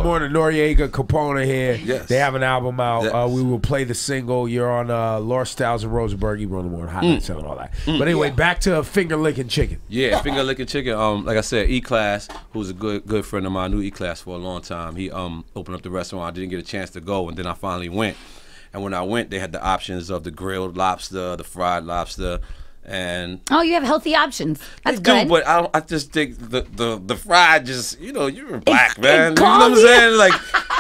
the Morning, Noreaga, Capone here. Yes. They have an album out. Yes. We will play the single. You're on Laura Styles and Rosenberg. You run the Morning, Highlights and all that. But anyway, back to Finger Licking Chicken. Yeah, Finger Licking Chicken. Like I said, E-Class, who's a good friend of mine, knew E-Class for a long time. He opened up the restaurant. I didn't get a chance to go, and then I finally went. And when I went, they had the options of the grilled lobster, the fried lobster, and you have healthy options. That's they good. do, but I just think the fried just, you know, you're black, man. You know what I'm saying? Like,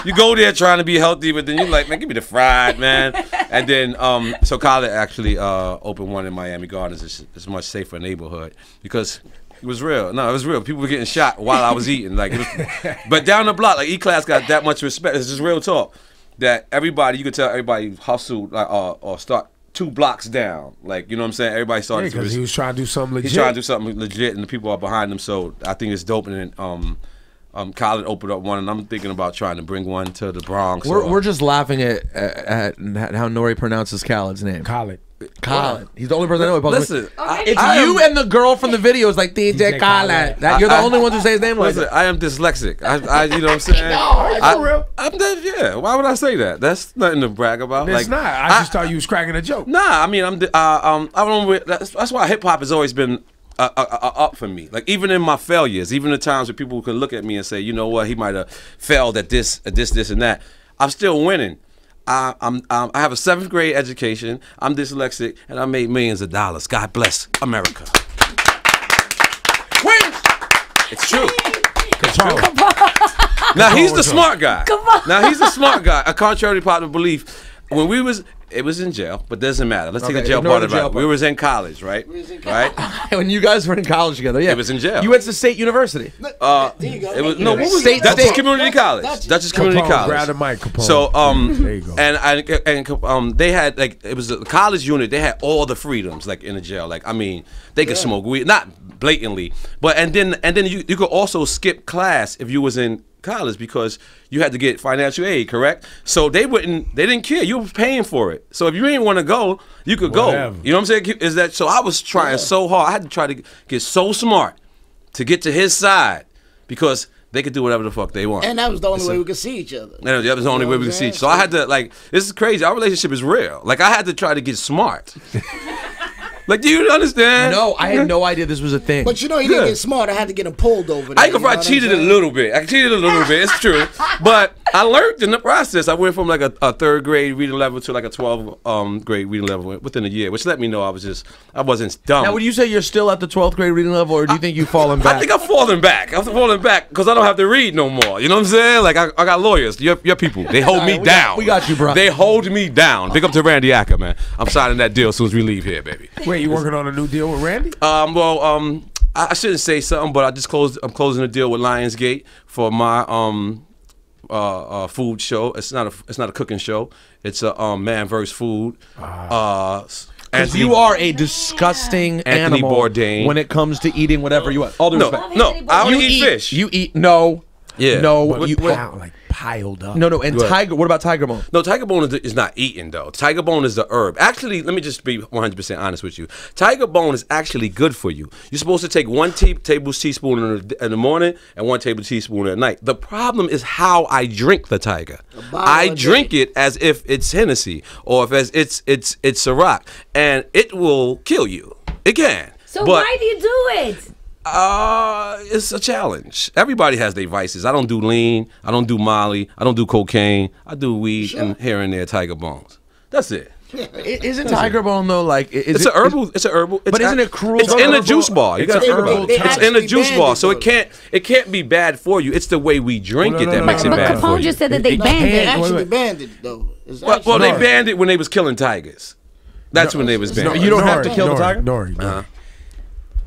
you go there trying to be healthy, but then you're like, man, give me the fried, man. And then so Khaled actually opened one in Miami Gardens. It's a much safer neighborhood because it was real. No, it was real. People were getting shot while I was eating. Like, it was, but down the block, like E-Class got that much respect. It's just real talk that everybody, you could tell everybody hustled like or start 2 blocks down, like, you know what I'm saying? Everybody started because he was trying to do something legit. He's trying to do something legit, and the people are behind him. So I think it's dope. And then Khaled opened up one, and I'm thinking about trying to bring one to the Bronx. We're just laughing at how N.O.R.E pronounces Khaled's name. Khaled. He's the only person I know. Listen, it's you and the girl from the video is like DJ Khaled. You're the only one who say his name like that. I am dyslexic. I you know what I'm saying? I'm yeah. Why would I say that? That's nothing to brag about. It's not. I just thought you was cracking a joke. Nah, I mean I don't. That's why hip hop has always been up for me. Like, even in my failures, even the times where people can look at me and say, you know what, he might have failed at this, and that. I'm still winning. I have a 7th grade education. I'm dyslexic, and I made millions of dollars. God bless America. Wait, it's true. It's true. Now he's the smart guy. Now he's the smart guy. Contrary to popular belief, when it was in jail, but doesn't matter. Let's take the jail part about it. We was in college, right? When you guys were in college together, yeah. It was in jail. You went to State University. It was what was Dutchess Community College. Dutchess Community College. Grab the mic, Capone. So there you go. and they had, like, it was a college unit. They had all the freedoms, like, in the jail. Like, I mean, they could smoke weed, not blatantly, but and then you could also skip class if you was in college because you had to get financial aid, correct? So they didn't care. You were paying for it. So if you didn't want to go, you could go. You know what I'm saying? So I was trying so hard. I had to try to get so smart to get to his side because they could do whatever the fuck they want. And that was the only way we could see each other. And that was the only way we could see each other. So I had to, like, this is crazy. Our relationship is real. Like, I had to try to get smart. Like, do you understand? No, I had no idea this was a thing. But you know, he didn't get smart. I had to get him pulled over there. I probably cheated a little bit. I cheated a little bit. It's true. But I learned in the process. I went from like a 3rd grade reading level to like a 12th grade reading level within a year, which let me know I wasn't dumb. Now, would you say you're still at the 12th grade reading level, or do you think you've fallen back? I think I'm falling back. I'm falling back because I don't have to read no more. You know what I'm saying? Like, I got lawyers. Your people. They hold me down. We got you, bro. They hold me down. Big up to Randy Acker, man. I'm signing that deal as soon as we leave here, baby. Wait, you working on a new deal with Randy? I shouldn't say something, but I'm closing a deal with Lionsgate for my food show. It's not a cooking show. It's a man versus food. Because you are a disgusting animal Bourdain. when it comes to eating whatever you want. All due respect. No, I only eat fish. You eat no. Yeah. No, piled up. No, and tiger. What about tiger bone? No, tiger bone is not eaten though. Tiger bone is the herb. Actually, let me just be 100% honest with you. Tiger bone is actually good for you. You're supposed to take 1 tablespoon in the morning and 1 tablespoon at night. The problem is how I drink the tiger. I drink it as if it's Hennessy or if it's Ciroc, and it will kill you. It can. So why do you do it? It's a challenge. Everybody has their vices. I don't do lean. I don't do Molly. I don't do cocaine. I do weed and here and there tiger bones. That's it. Isn't tiger bone though like? It's an herbal. It's an herbal. But isn't it cruel? It's in a juice bar. You got herbal. It's in a juice bar, so it can't be bad for you. It's the way we drink it that makes it bad for you. But Capone just said that they banned it. They actually banned it though. Well, they banned it when they was killing tigers. That's when they was banned. You don't have to kill the tiger. No.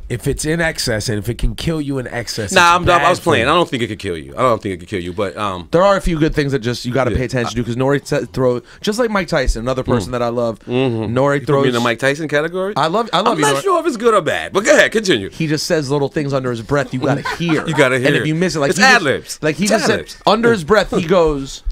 If it's in excess and if it can kill you in excess, nah, I was playing. I don't think it could kill you. I don't think it could kill you, but there are a few good things that just you got to pay attention to because N.O.R.E throw just like Mike Tyson, another person that I love. N.O.R.E throws in the Mike Tyson category. I love. I'm not sure if it's good or bad, but go ahead, continue. He just says little things under his breath. You got to hear. You got to hear. And if you miss it, like it's ad libs. Like he just said under his breath, he goes,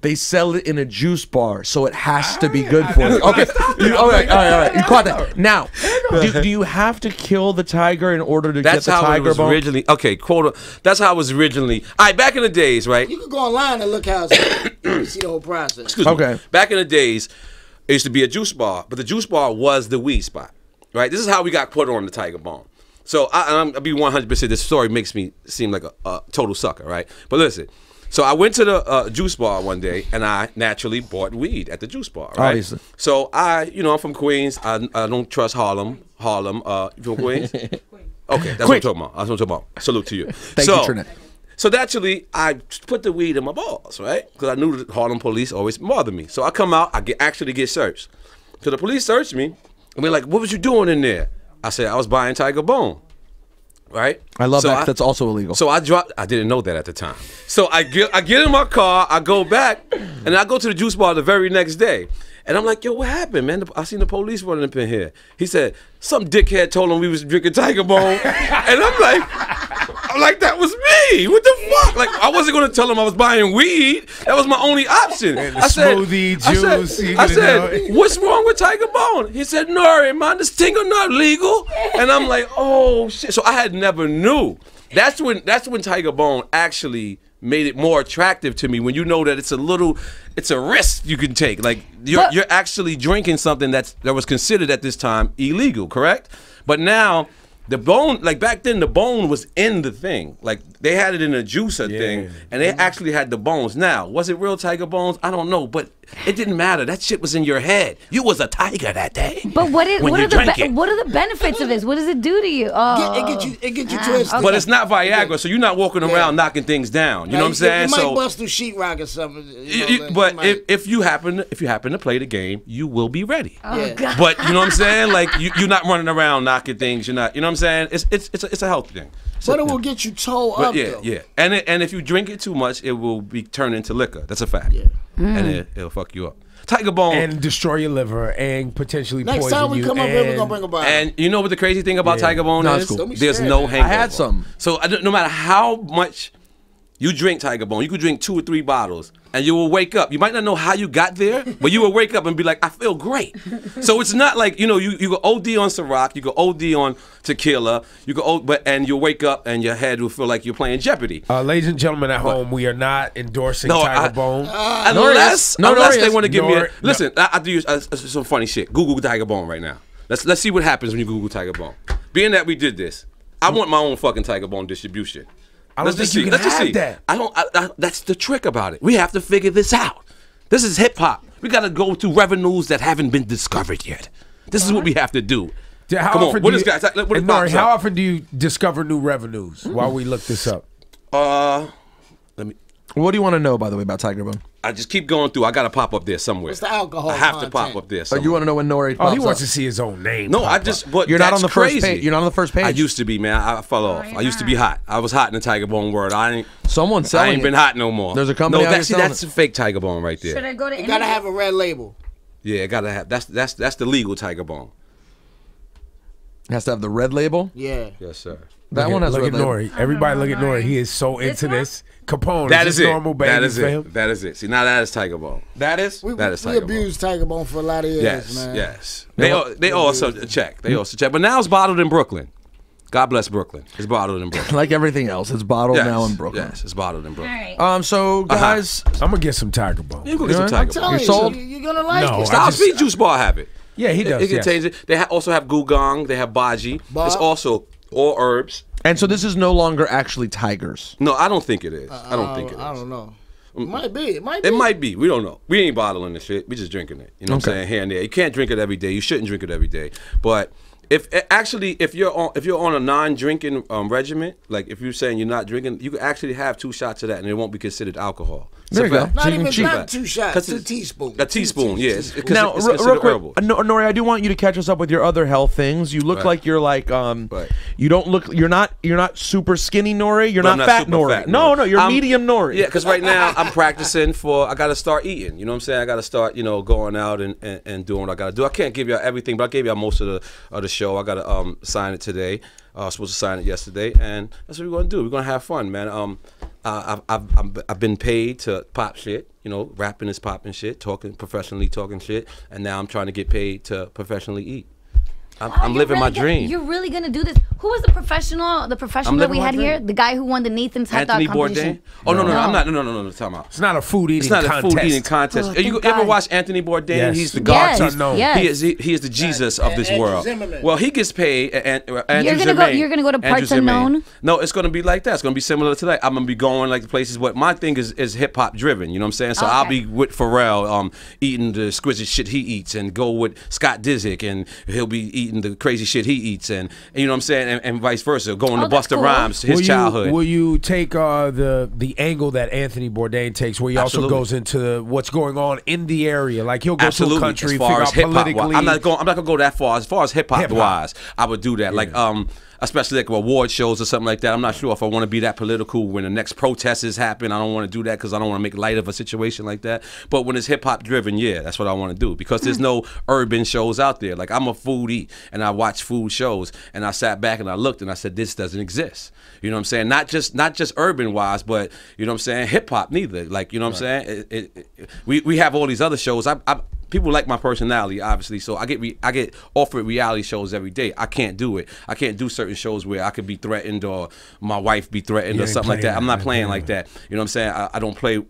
they sell it in a juice bar, so it has to be good for you. Okay, all right. You caught that. Now, do you have to kill the tiger in order to get the tiger bone? Originally. Okay, quote. That's how it was originally. All right, back in the days, right? You can go online and look how it's see the whole process. Excuse me. Okay. Back in the days, it used to be a juice bar, but the juice bar was the weed spot, right? This is how we got put on the tiger bone. So I'll be 100%. This story makes me seem like a total sucker, right? But listen. So I went to the juice bar one day, and I naturally bought weed at the juice bar, right? Obviously. So I'm from Queens. I don't trust Harlem. You from Queens? Okay, that's what I'm talking about. That's what I'm talking about. Salute to you. Thank you, Trinette. So naturally, I put the weed in my balls, right? Because I knew the Harlem police always bothered me. So I come out, actually get searched. So the police searched me, and they're like, "What was you doing in there?" I said, "I was buying Tiger Bone." Right? I love that. That's also illegal. So I didn't know that at the time. So I get in my car, I go back, and I go to the juice bar the very next day. And I'm like, yo, what happened, man? I seen the police running up in here. He said, some dickhead told him we was drinking Tiger Bone. And I'm like, that was me. What the fuck? Like, I wasn't going to tell him I was buying weed. That was my only option. And smoothie, juice. I said, what's wrong with Tiger Bone? He said, N.O.R.E, man, this thing are not legal. And I'm like, oh, shit. So I had never knew. That's when Tiger Bone actually made it more attractive to me, when you know that it's a risk you can take. Like you're actually drinking something that was considered at this time illegal, correct? But now the bone, like back then, the bone was in the thing. Like they had it in a juicer thing, and they actually had the bones. Now, was it real tiger bones? I don't know, but it didn't matter. That shit was in your head. You was a tiger that day. But what are the benefits of this? What does it do to you? Oh, it get you twisted. But it's not Viagra, so you're not walking around knocking things down. You know what I'm saying? You might bust through sheetrock or something. If you happen to play the game, you will be ready. Oh, God. But you know what I'm saying? Like you're not running around knocking things. You're not. You know what I'm saying? It's a health thing. But it will get you towed up. Yeah. And if you drink it too much, it will be turned into liquor. That's a fact. Yeah. And it'll fuck you up. Tiger Bone and destroy your liver and potentially poison you. Next time we come up here, we're gonna bring a bottle. And you know what the crazy thing about Tiger Bone is? Cool. There's no hangover. I had some. So no matter how much you drink Tiger Bone, you could drink 2 or 3 bottles, and you will wake up. You might not know how you got there, but you will wake up and be like, I feel great. So it's not like, you go OD on Ciroc, you go OD on tequila, and you'll wake up and your head will feel like you're playing Jeopardy. Ladies and gentlemen at home, we are not endorsing Tiger Bone. Unless they want to give me listen, I do some funny shit. Google Tiger Bone right now. Let's see what happens when you Google Tiger Bone. Being that we did this, I want my own fucking Tiger Bone distribution. Let's just see. That. That's the trick about it. We have to figure this out. This is hip hop. We got to go to revenues that haven't been discovered yet. This is what we have to do. Come on. How often do you discover new revenues while we look this up? What do you want to know, by the way, about Tiger Bone? I just keep going through. I got to pop up there somewhere. What's the alcohol I have to pop up there somewhere. You want to know when N.O.R.E. pops he wants up? to see his own name. No, but you're not on the crazy. first page. You're not on the first page. I used to be, man. I fell off. I used to be hot. I was hot in the Tiger Bone world. Someone's selling I ain't been hot no more. There's a company that's a fake Tiger Bone right there. Should I go to? You gotta have a red label. Yeah, it gotta have. That's the legal Tiger Bone. It has to have the red label. Yeah. Yes, sir. That one has look red at N.O.R.E. Everybody look at N.O.R.E. He is so into this. Capone. That is it. Normal that is for it. him? That is it. See, now that is Tiger Bone. That is. We Tiger abused Tiger Bone for a lot of years, man. Yes. They also check. But now it's bottled in Brooklyn. God bless Brooklyn. It's bottled in Brooklyn. Like everything else, it's bottled now in Brooklyn. Yes, it's bottled in Brooklyn. All right. So guys, I'm gonna get some Tiger Bone. You go get some Tiger Bone. I'm You're telling sold? you, you're gonna like it. Styles Feed Juice Bar have it. Yeah, he does. It contains it. They also have Gugong. They have Baji. It's also all herbs. And so this is no longer actually tigers. No, I don't think it is. I don't think it is. I don't know. It might be. It might be. It might be. We don't know. We ain't bottling the shit. We just drinking it. You know what I'm saying? Here and there. You can't drink it every day. You shouldn't drink it every day. But if you're on a non-drinking regimen, like if you're saying you're not drinking, you can actually have 2 shots of that and it won't be considered alcohol. There you go. Not 2 shots. 2 teaspoons. A teaspoon, yes. Now, real quick, N.O.R.E, I do want you to catch us up with your other health things. You look like you're like you don't look. You're not super skinny N.O.R.E. You're not fat N.O.R.E. No, you're medium N.O.R.E. Yeah, because right now I'm practicing I got to start eating. You know what I'm saying? I got to start going out and doing what I got to do. I can't give y'all everything, but I gave y'all most of the show. I got to sign it today. I was supposed to sign it yesterday, and that's what we're gonna do. We're gonna have fun, man. I've been paid to pop shit. You know, rapping is popping shit, professionally talking shit, and now I'm trying to get paid to professionally eat. I'm living my dream. You're really gonna do this? Who was the professional that we had here? The guy who won the Nathan's hot dog competition. Oh no, I'm not. No. Time out. It's not a food eating contest. It's not a food eating contest. Oh, you ever watch Anthony Bourdain? Yes. He's the God. Yes. He is the Jesus of this world. Zimmerman. Well, he gets paid. You're gonna go to Parts Unknown? No, it's gonna be like that. It's gonna be similar to that. I'm gonna be going like the places. What my thing is hip hop driven. You know what I'm saying? So I'll be with Pharrell, eating the exquisite shit he eats, and go with Scott Disick, and he'll be eating the crazy shit he eats, and you know what I'm saying, and vice versa. Going to Busta Rhymes, his childhood. Will you take the angle that Anthony Bourdain takes, where he also goes into what's going on in the area? Like he'll go to a country, as far as figure out politically. I'm not gonna go that far. As far as hip hop wise, I would do that. Like especially like award shows or something like that. I'm not sure if I want to be that political when the next protests happen. I don't want to do that because I don't want to make light of a situation like that. But when it's hip hop driven, yeah, that's what I want to do, because there's no urban shows out there. Like I'm a foodie and I watch food shows, and I sat back and I looked and I said, this doesn't exist. You know what I'm saying? Not just urban wise, but you know what I'm saying, hip hop neither. Like, you know what I'm saying? We have all these other shows. People like my personality, obviously, so I get offered reality shows every day. I can't do it. I can't do certain shows where I could be threatened or my wife be threatened or something like that. I'm not playing like that. You know what I'm saying? I don't play.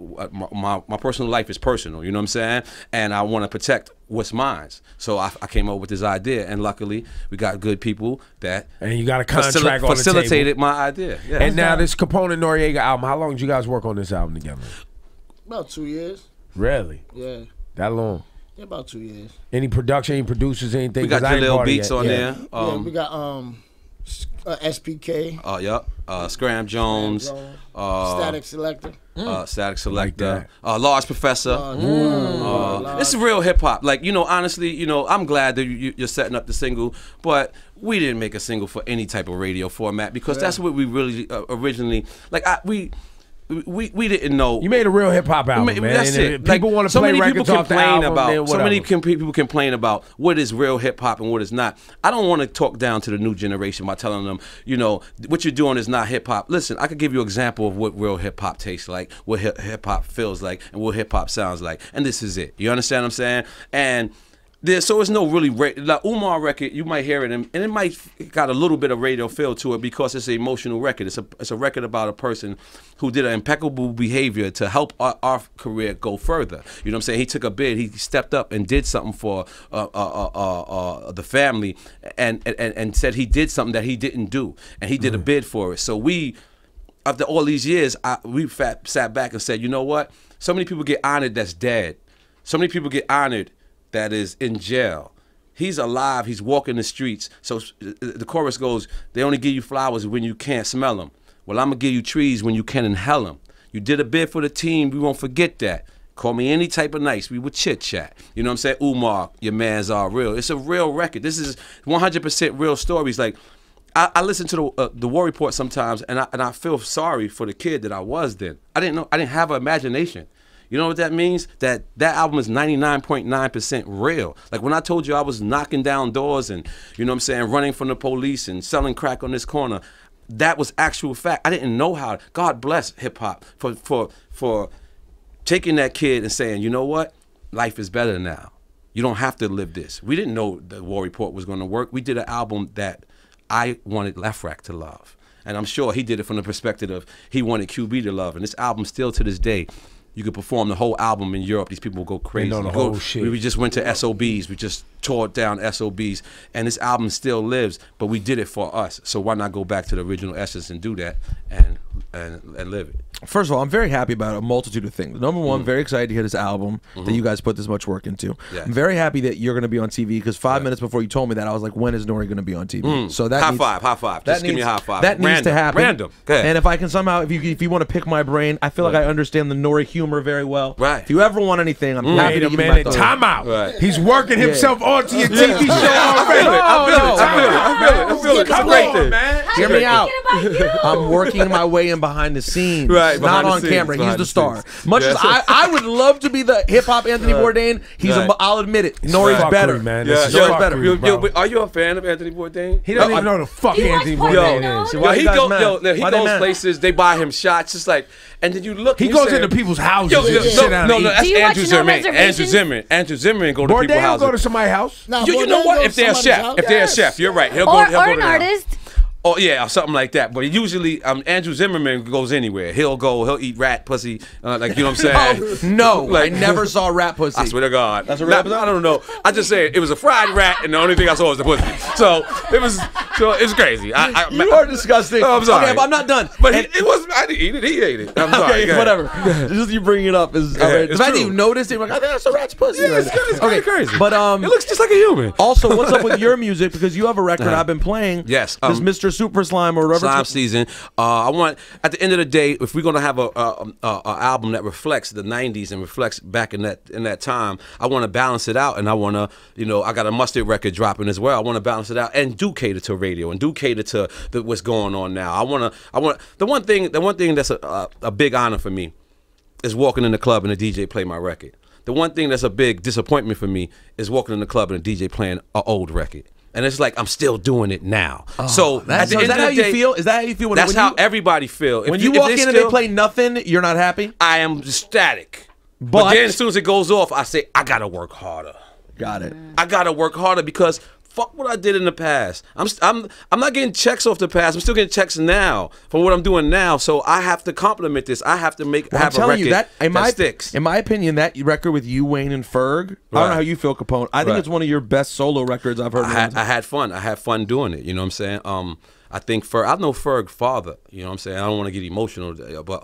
My personal life is personal. You know what I'm saying? And I want to protect what's mine. So I came up with this idea, and luckily we got good people that you got a contract facilitated my idea. Yeah. And now this Capone N.O.R.E album. How long did you guys work on this album together? About 2 years. Really? Yeah. That long? Yeah, about 2 years. Any production, any producers, anything? We got Jaleel Beats on there. We got SPK. Scram Jones. Static Selector. Static Selector. Large Professor. This is real hip hop. Like, you know, honestly, you know, I'm glad that you're setting up the single, but we didn't make a single for any type of radio format, because that's what we really originally like. We didn't know. You made a real hip hop album, man. That's it. People want to play records off the album. So many people complain about what is real hip hop and what is not. I don't want to talk down to the new generation by telling them, you know, what you're doing is not hip hop. Listen, I could give you an example of what real hip hop tastes like, what hip hop feels like, and what hip hop sounds like. And this is it. You understand what I'm saying? And so it's no really like N.O.R.E record. You might hear it, and it might got a little bit of radio feel to it, because it's an emotional record. It's a record about a person who did an impeccable behavior to help our career go further. You know what I'm saying? He took a bid. He stepped up and did something for the family, and said he did something that he didn't do, and he did a bid for it. So we, after all these years, we sat back and said, you know what? So many people get honored that's dead. So many people get honored that is in jail. He's alive. He's walking the streets. So the chorus goes, they only give you flowers when you can't smell them. Well, I'm going to give you trees when you can inhale them. You did a bid for the team. We won't forget that. Call me any type of nice. We would chit-chat. You know what I'm saying? N.O.R.E, your mans are real. It's a real record. This is 100% real stories. Like, I listen to the War Report sometimes, and I feel sorry for the kid that I was then. I didn't have an imagination. You know what that means? That album is 99.9% real. Like when I told you I was knocking down doors and, you know what I'm saying, running from the police and selling crack on this corner, that was actual fact. I didn't know how. God bless hip hop for taking that kid and saying, you know what? Life is better now. You don't have to live this. We didn't know the War Report was going to work. We did an album that I wanted Left Rack to love. And I'm sure he did it from the perspective of he wanted QB to love. And this album still to this day, you could perform the whole album in Europe. These people will go crazy. They know the whole shit. We just went to SOBs. We just tore down SOBs. And this album still lives, but we did it for us. So why not go back to the original essence and do that and live it? First of all, I'm very happy about a multitude of things. Number one, very excited to hear this album that you guys put this much work into. Yeah. I'm very happy that you're going to be on TV, because 5 minutes before you told me that, I was like, when is N.O.R.E going to be on TV? So that high five. Just give me a high five. That needs to happen. Random. Go ahead. And if I can somehow, if you want to pick my brain, I feel like I understand the N.O.R.E humor very well. Right. If you ever want anything, I'm happy to give you my thoughts. Time out. Right. He's working himself onto your TV show already. I feel it. Come on, man. Hear me out. I'm working my way in behind the scenes. Right, not on camera. He's the star. Much as I would love to be the hip hop Anthony Bourdain, I'll admit it. N.O.R.E.'s better. Man. Nori's better. Are you a fan of Anthony Bourdain? He doesn't even know the fuck Anthony Bourdain is. He goes places. They buy him shots. It's like, and then you look. He goes into people's houses. No, that's Andrew Zimmerman. Andrew Zimmerman go to people's houses. Bourdain go to somebody's house. You know what? If they're a chef, you're right. He'll go to an artist. Oh yeah, or something like that. But usually, Andrew Zimmerman goes anywhere. He'll eat rat pussy, like you know what I'm saying. No, like, I never saw rat pussy. I swear to God, that's a rat. I don't know. I just said it was a fried rat, and the only thing I saw was the pussy. So it was crazy. You are disgusting. Oh, I'm sorry, okay, but I'm not done. But it wasn't. I didn't eat it. He ate it. I'm sorry. Okay, whatever. Just you bringing it up is the fact that you noticed it. Like, I think that's a rat's pussy. Yeah, it's kind of crazy. But it looks just like a human. Also, what's up with your music? Because you have a record I've been playing. Yes, this Mr. Super Slime or Slime season. I want at the end of the day, if we're gonna have a album that reflects the '90s and reflects back in that time, I want to balance it out, and I want to, I got a Mustard record dropping as well. I want to balance it out and do cater to radio and do cater to what's going on now. I want the one thing that's a big honor for me is walking in the club and the DJ play my record. The one thing that's a big disappointment for me is walking in the club and a DJ playing an old record. And it's like I'm still doing it now. So is that how you feel? Is that how you feel? That's how everybody feel. When you walk in and they play nothing, you're not happy? I am static. But then as soon as it goes off, I say, I gotta work harder. Got it. I gotta work harder because fuck what I did in the past. I'm not getting checks off the past. I'm still getting checks now for what I'm doing now. So I have to compliment this. I have to have a record that sticks. In my opinion, that record with you, Wayne, and Ferg, I don't know how you feel, Capone. I think it's one of your best solo records I've heard. I had fun. I had fun doing it. You know what I'm saying? I think I know Ferg's father. You know what I'm saying? I don't want to get emotional, but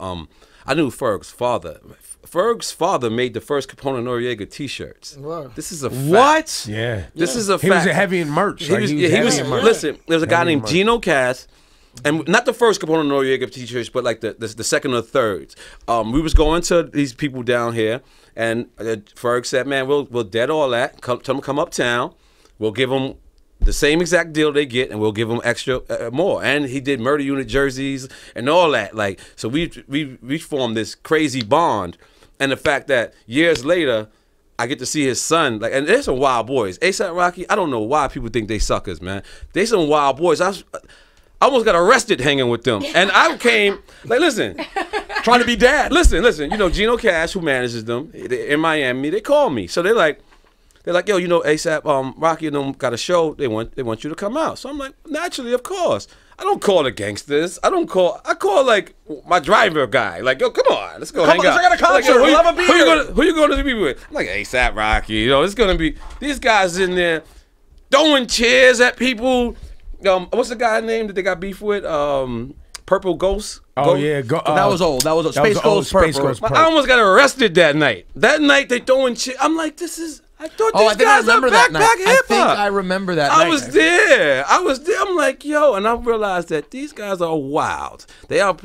I knew Ferg's father. Ferg's father made the first Capone-N-Noreaga T-shirts. Wow. This is a fact. What? Yeah. This is a fact. He was heavy in merch. Listen, there's a guy named Gino Cass, and not the first Capone-N-Noreaga T-shirts, but like the second or third. We was going to these people down here, and Ferg said, "Man, we'll dead all that. Tell them come uptown. We'll give them the same exact deal they get, and we'll give them extra more." And he did Murder Unit jerseys and all that. Like, so we formed this crazy bond. And the fact that years later, I get to see his son, like, and they're some wild boys. A$AP Rocky, I don't know why people think they suckers, man. They some wild boys. I almost got arrested hanging with them. And I came, like, listen. Trying to be dad. Listen. You know, Gino Cash, who manages them in Miami, they call me. So they're like, yo, you know, A$AP Rocky and them got a show. They want you to come out. So I'm like, naturally, of course. I don't call the gangsters. I call like my driver guy. Like, yo, come on, let's go hang out. I got a concert. Like, we'll have a beer. Who you going to be with? I'm like, A$AP Rocky. You know, it's gonna be these guys in there throwing chairs at people. What's the guy name that they got beef with? Purple Ghost. Oh yeah, that was old. That was old. Space Ghost Purple. I almost got arrested that night. That night they throwing chairs. I'm like, this is. I thought these guys are backpack hip-hop. I think I remember that night. I was there. I'm like, yo, and I realized that these guys are wild. They are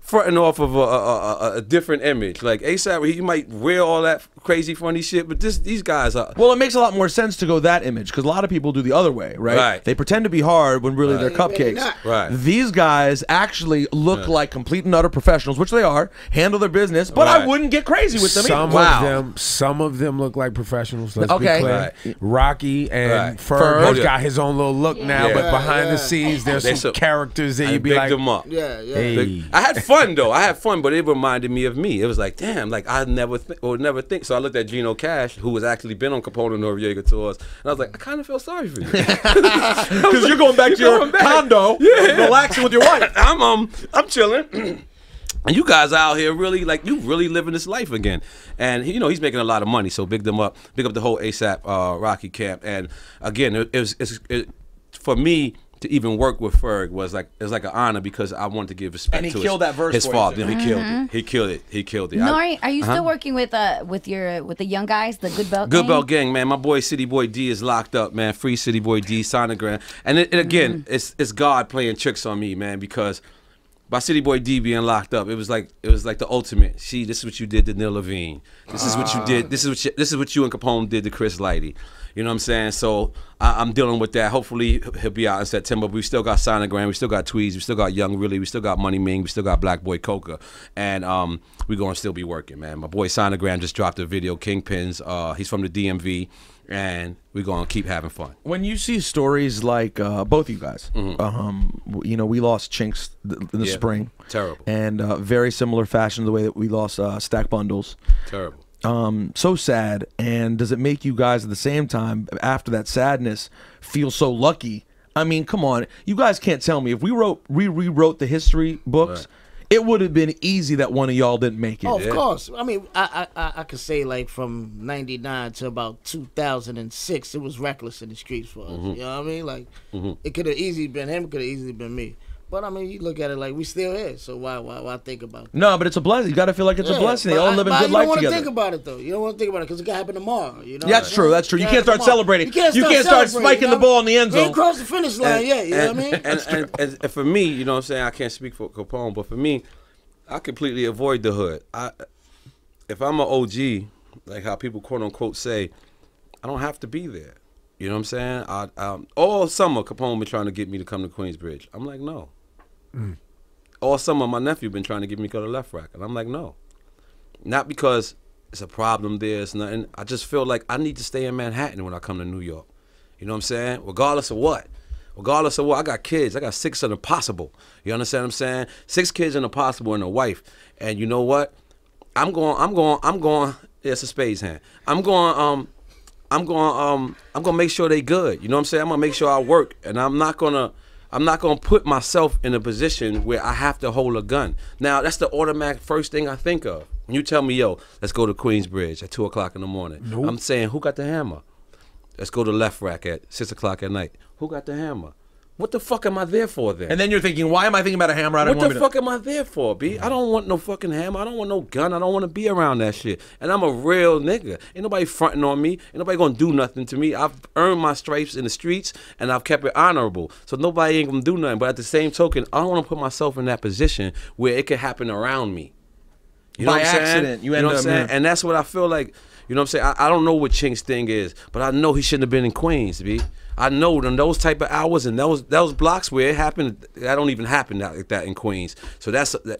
fronting off of a different image. Like A$AP, he might wear all that crazy funny shit, but these guys are. Well, it makes a lot more sense to go that image because a lot of people do the other way, right? They pretend to be hard when really they're cupcakes. Right. These guys actually look like complete and utter professionals, which they are. Handle their business, but I wouldn't get crazy with them. Some of them look like professionals. Let's be clear. Rocky and Ferg got his own little look now, but behind the scenes, there's some characters that you'd be like, them up. Hey. I had fun though. But it reminded me of me. It was like, damn, like I would never think. So I looked at Gino Cash, who has actually been on Capone-N-Noreaga tours, and I was like, I kind of feel sorry for you because you're going back to your condo, relaxing with your wife. I'm chilling. And you guys out here really, like, you really living this life again. And, you know, he's making a lot of money, so big them up. Big up the whole A$AP Rocky camp. And, again, it for me to even work with Ferg was like an honor because I wanted to give respect to his father. You know, he killed it. He killed it. N.O.R.E, are you still working with the young guys, the Good Belt gang? Good Belt gang, man. My boy City Boy D is locked up, man. Free City Boy D, Sonogram. And again, it's God playing tricks on me, man, because by City Boy D being locked up. It was like the ultimate. See, this is what you did to Neil Levine. This is what you did. This is what you and Capone did to Chris Lighty. You know what I'm saying? So I'm dealing with that. Hopefully he'll be out in September. But we still got Sonogram. We still got Tweez. We still got Young Willie. We still got Money Ming. We still got Black Boy Coca. And we're going to still be working, man. My boy Sonogram just dropped a video, Kingpins. He's from the DMV. And we're going to keep having fun. When you see stories like both of you guys, you know, we lost Chinx in the spring. Terrible. And very similar fashion to the way that we lost Stack Bundles. Terrible. So sad. And does it make you guys at the same time, after that sadness, feel so lucky? I mean, come on. You guys can't tell me. If we rewrote the history books, it would have been easy that one of y'all didn't make it. Oh, of course. I mean, I could say like from 99 to about 2006, it was reckless in the streets for us. You know what I mean? Like, it could have easily been him, could have easily been me. But I mean, you look at it like we still here, so why think about it? No, but it's a blessing. You got to feel like it's a blessing. They all live a good life together. You don't want to think about it though. You don't want to think about it because it can happen tomorrow. You know. Yeah, that's true. That's true. You can't start celebrating. You can't start spiking the ball in the end zone. We ain't crossed the finish line yet. You know what I mean? And for me, you know what I'm saying, I can't speak for Capone, but for me, I completely avoid the hood. If I'm an OG, like how people quote unquote say, I don't have to be there. You know what I'm saying? All summer, Capone been trying to get me to come to Queensbridge. I'm like, no. All summer, my nephew been trying to get me to go to Left Rack, and I'm like, no. Not because it's a problem there, it's nothing. I just feel like I need to stay in Manhattan when I come to New York. You know what I'm saying? Regardless of what. Regardless of what, I got kids. I got 6 of the possible. You understand what I'm saying? 6 kids and a possible and a wife. And you know what? I'm going, it's a spades hand. I'm going to make sure they good. You know what I'm saying? I'm going to make sure I work. And I'm not going to put myself in a position where I have to hold a gun. Now, that's the automatic first thing I think of. When you tell me, yo, let's go to Queensbridge at 2 o'clock in the morning. Nope. I'm saying, who got the hammer? Let's go to Left Rack at 6 o'clock at night. Who got the hammer? What the fuck am I there for then? And then you're thinking, why am I thinking about a hammer? What the fuck am I there for, B? I don't want no fucking hammer. I don't want no gun. I don't want to be around that shit. And I'm a real nigga. Ain't nobody fronting on me. Ain't nobody gonna do nothing to me. I've earned my stripes in the streets, and I've kept it honorable. So nobody ain't gonna do nothing. But at the same token, I don't want to put myself in that position where it could happen around me. You know By what I'm accident, saying? you end up, And that's what I feel like. You know what I'm saying? I don't know what Chinx thing is, but I know he shouldn't have been in Queens, B. I know in those type of hours and those blocks where it happened, that don't even happen like that in Queens. So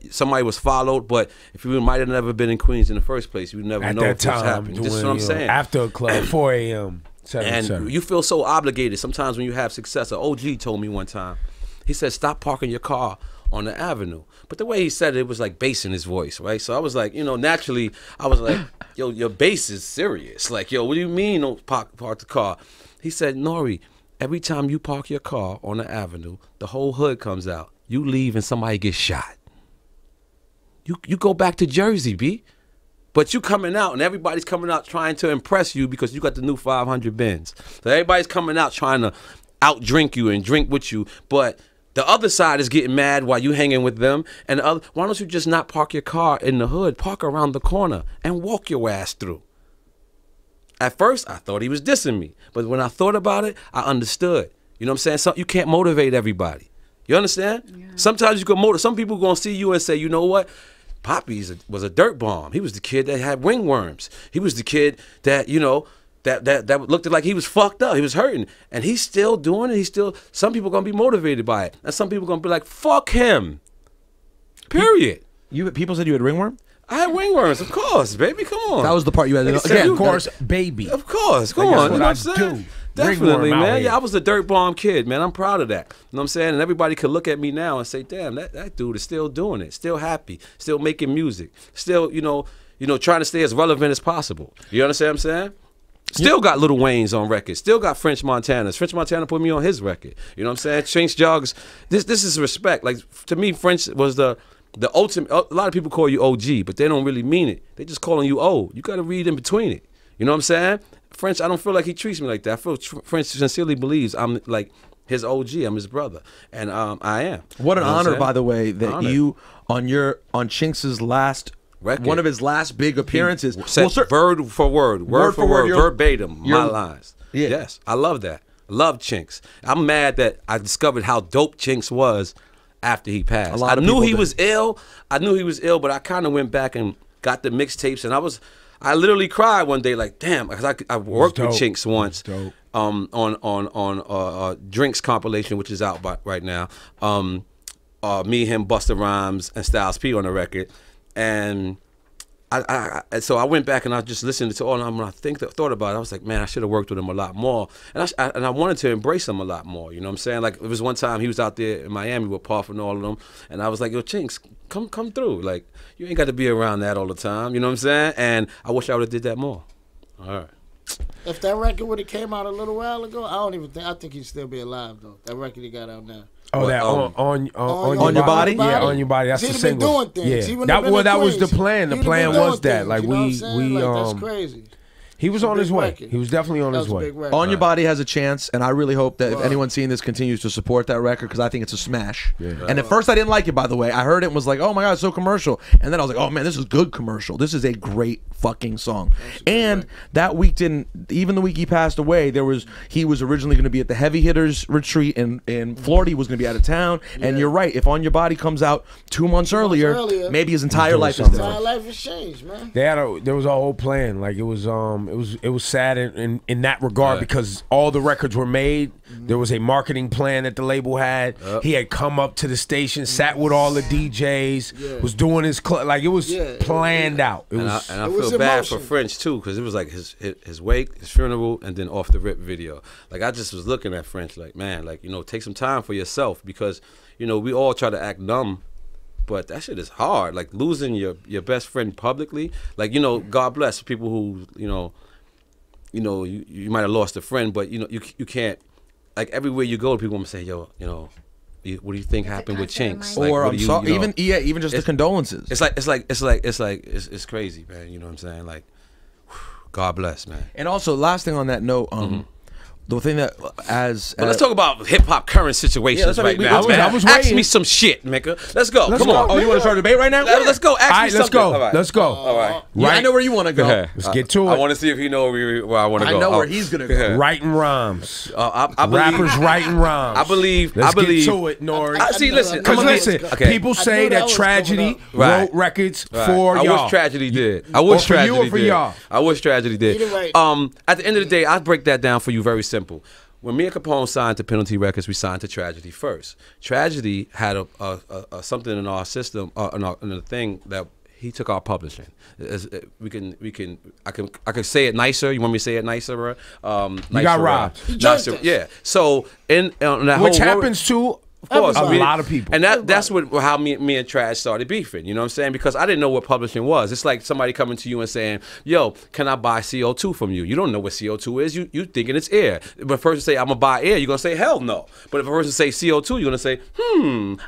somebody was followed, but if you might have never been in Queens in the first place, you never know if this happened. This is what I'm saying. After a club, 4 a.m. And you feel so obligated sometimes when you have success. An OG told me one time, he said, stop parking your car on the avenue. But the way he said it was like bass in his voice, right? So I was like, you know, naturally, I was like, yo, your bass is serious. Like, yo, what do you mean don't park the car? He said, N.O.R.E, every time you park your car on the avenue, the whole hood comes out. You leave and somebody gets shot. You go back to Jersey, B. But you coming out and everybody's coming out trying to impress you because you got the new 500 Benz. So everybody's coming out trying to out-drink you and drink with you, but the other side is getting mad while you hanging with them. And why don't you just not park your car in the hood, park around the corner and walk your ass through? At first, I thought he was dissing me. But when I thought about it, I understood. You know what I'm saying? You can't motivate everybody. You understand? Yeah. Sometimes you can motivate. Some people going to see you and say, you know what? Poppy was a dirt bomb. He was the kid that had ringworms. He was the kid that, you know, that looked like he was fucked up. He was hurting. And he's still doing it. Some people going to be motivated by it. And some people going to be like, fuck him. Period. People said you had ringworm? I had ringworms, of course, baby. Come on. That was the part you had to know. Again, of course, baby. Of course. Come on. You know what I'm saying? Definitely, man. Yeah, I was a dirt bomb kid, man. I'm proud of that. You know what I'm saying? And everybody could look at me now and say, damn, that dude is still doing it, still happy, still making music, still, you know, trying to stay as relevant as possible. You understand what I'm saying? Still got Lil Wayne's on record. Still got French Montana's. French Montana put me on his record. You know what I'm saying? Chinx Jogs. This is respect. Like, to me, French was the ultimate. A lot of people call you OG, but they don't really mean it. They just calling you old. You got to read in between it. You know what I'm saying? French, I don't feel like he treats me like that. I feel French sincerely believes I'm like his OG. I'm his brother, and I am. What an honor, by the way, that you on Chinx's last record, one of his last big appearances, word for word, verbatim, my lines. Yeah. Yes, I love that. Love Chinx. I'm mad that I discovered how dope Chinx was after he passed. I knew he was ill. I knew he was ill, but I kind of went back and got the mixtapes, and I literally cried one day, like, damn, because I worked with Chinx once on Drinks compilation, which is out right now. Me, him, Busta Rhymes, and Styles P on the record, and so I went back and I just listened to all of them. And I thought about it. I was like, man, I should have worked with him a lot more, and I wanted to embrace him a lot more. You know what I'm saying? Like, it was one time he was out there in Miami with Puff and all of them, and I was like, yo, Chinx, come through. Like, you ain't got to be around that all the time. You know what I'm saying? And I wish I would have did that more. All right. If that record would have came out a little while ago, I think he'd still be alive though. That record he got out now. Oh, that on your body? Yeah, on your body. That's the single. Doing things. Yeah, that was the plan. The plan was that, like, that's crazy. He was on his way. He was definitely on his way. On Your Body has a chance, and I really hope that if anyone seeing this continues to support that record, because I think it's a smash. Yeah. And at first I didn't like it, by the way. I heard it and was like, oh my God, it's so commercial. And then I was like, oh man, this is good commercial. This is a great fucking song. And that week even the week he passed away, he was originally going to be at the Heavy Hitters retreat in Florida. He was going to be out of town. Yeah. And you're right, if On Your Body comes out 2 months earlier, maybe his entire life is different. His entire life has changed, man. There was a whole plan. Like, it was sad in that regard, because all the records were made. There was a marketing plan that the label had. He had come up to the station, sat with all the DJs, was doing his like, it was planned out. And I feel bad for French too, because it was like his wake, his funeral, and then Off the Rip video. Like, I just was looking at French like, man, like, you know, take some time for yourself, because, you know, we all try to act numb, but that shit is hard. Like, losing your best friend publicly. Like, you know, God bless people who, you know, you might have lost a friend, but you know, you can't, like, everywhere you go, people want to say, yo, you know, what do you think happened with Chinx? Like, or I'm sorry, even just the condolences. It's crazy, man. You know what I'm saying? Like, God bless, man. And also, last thing on that note, the thing that but let's talk about hip hop current situations right now. Ask me some shit, nigga. Let's go. Come on. Oh, you want to start a debate right now? Let's go. Ask me something. Let's go. All right. Yeah, I know where you want to go. Let's get to it. I want to see if he knows where I want to go. I know where he's gonna go. Writing rhymes. Rappers writing rhymes. I believe. Let's get to it, N.O.R.E. See, listen. Because listen, people say that Tragedy wrote records for y'all. I wish Tragedy did. I wish Tragedy did. For y'all. I wish Tragedy did. At the end of the day, I'll break that down for you very simple. When me and Capone signed to Penalty Records, we signed to Tragedy first. Tragedy had something in our system, in the thing that he took our publishing. I can say it nicer. You want me to say it nicer, bro? You got robbed. Nicer, yeah. So in that which happens to. Of course, a lot of people. And that's how me and Trash started beefing, you know what I'm saying? Because I didn't know what publishing was. It's like somebody coming to you and saying, yo, can I buy CO2 from you? You don't know what CO2 is. You thinking it's air. But if a person say, I'm going to buy air, you're going to say, hell no. But if a person say CO2, you're going to say,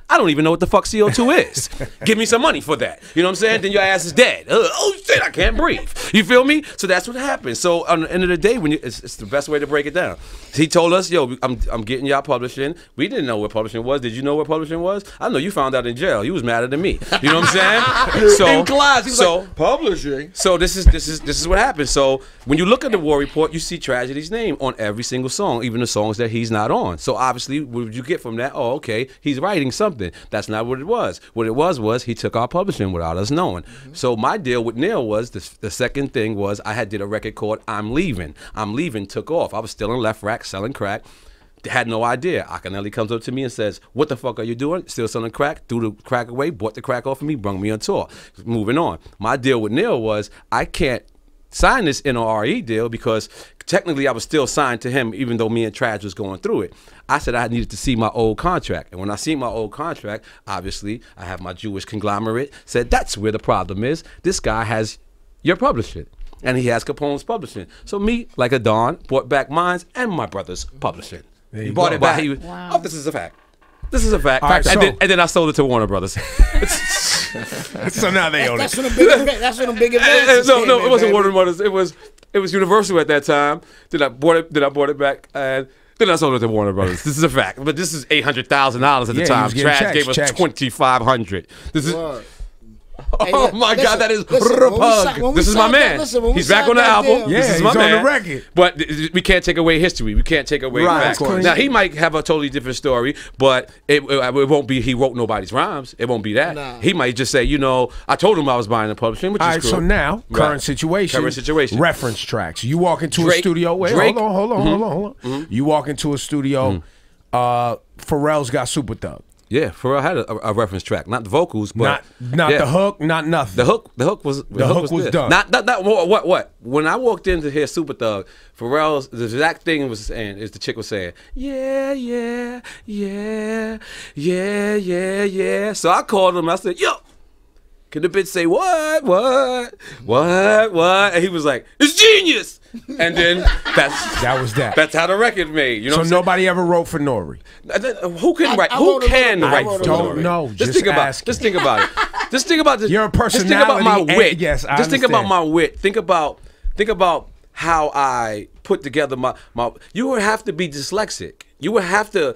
I don't even know what the fuck CO2 is. Give me some money for that. You know what I'm saying? Then your ass is dead. Oh, shit, I can't breathe. You feel me? So that's what happens. So on the end of the day, it's the best way to break it down. He told us, yo, I'm getting y'all publishing. We didn't know what publishing was. Did you know what publishing was? I know you found out in jail. You was madder than me. You know what I'm saying? So in class, he was like, publishing. So this is what happened. So when you look at the War Report, you see Tragedy's name on every single song, even the songs that he's not on. So obviously, what did you get from that? Oh, okay, he's writing something. That's not what it was. What it was he took our publishing without us knowing. So my deal with Neil was the second thing was I did a record called I'm Leaving. I'm Leaving took off. I was still in Left Rack selling crack. Had no idea. Akinelli comes up to me and says, what the fuck are you doing? Still selling crack? Threw the crack away, bought the crack off of me, brung me on tour. Moving on. My deal with Neil was I can't sign this N.O.R.E. deal because technically I was still signed to him even though me and Trash was going through it. I said I needed to see my old contract. And when I see my old contract, obviously I have my Jewish conglomerate, said that's where the problem is. This guy has your publishing. And he has Capone's publishing. So me, like a Don, bought back mine and my brother's publishing. He bought it back. Wow. Oh, this is a fact. This is a fact. Right, and then I sold it to Warner Brothers. So now they own it. That's when the big events. No, it wasn't Warner Brothers. It was Universal at that time. Then I bought it back, and then I sold it to Warner Brothers. This is a fact. But this is $800,000 at the time. Trash gave us $2,500. This is. Oh my God, that is Pug. This is my man. He's back on the album. Yeah, this is he's my on man. the record. But we can't take away history. We can't take away facts. Now he might have a totally different story, but it won't be he wrote nobody's rhymes. It won't be that. Nah. He might just say, you know, I told him I was buying the publishing, which is true. So now, current situation. Reference tracks. You walk into a studio. Wait, hold on. You walk into a studio. Pharrell's got Super Thug. Yeah, Pharrell had a reference track, not the vocals, but not the hook, not nothing. The hook was done. Not what? When I walked in to hear Super Thug, Pharrell's the exact thing was saying is the chick was saying, yeah. So I called him. I said, yo. Can the bitch say what? And he was like, "It's genius." And then that was that. That's how the record made. You know. So nobody ever wrote for N.O.R.E. Who can write? Who can write for N.O.R.E.? Don't know. Just think about it. Just think about this. You're a personality. Just think about my wit. Yes, I Just think about my wit. Think about how I put together my. You would have to be dyslexic. You would have to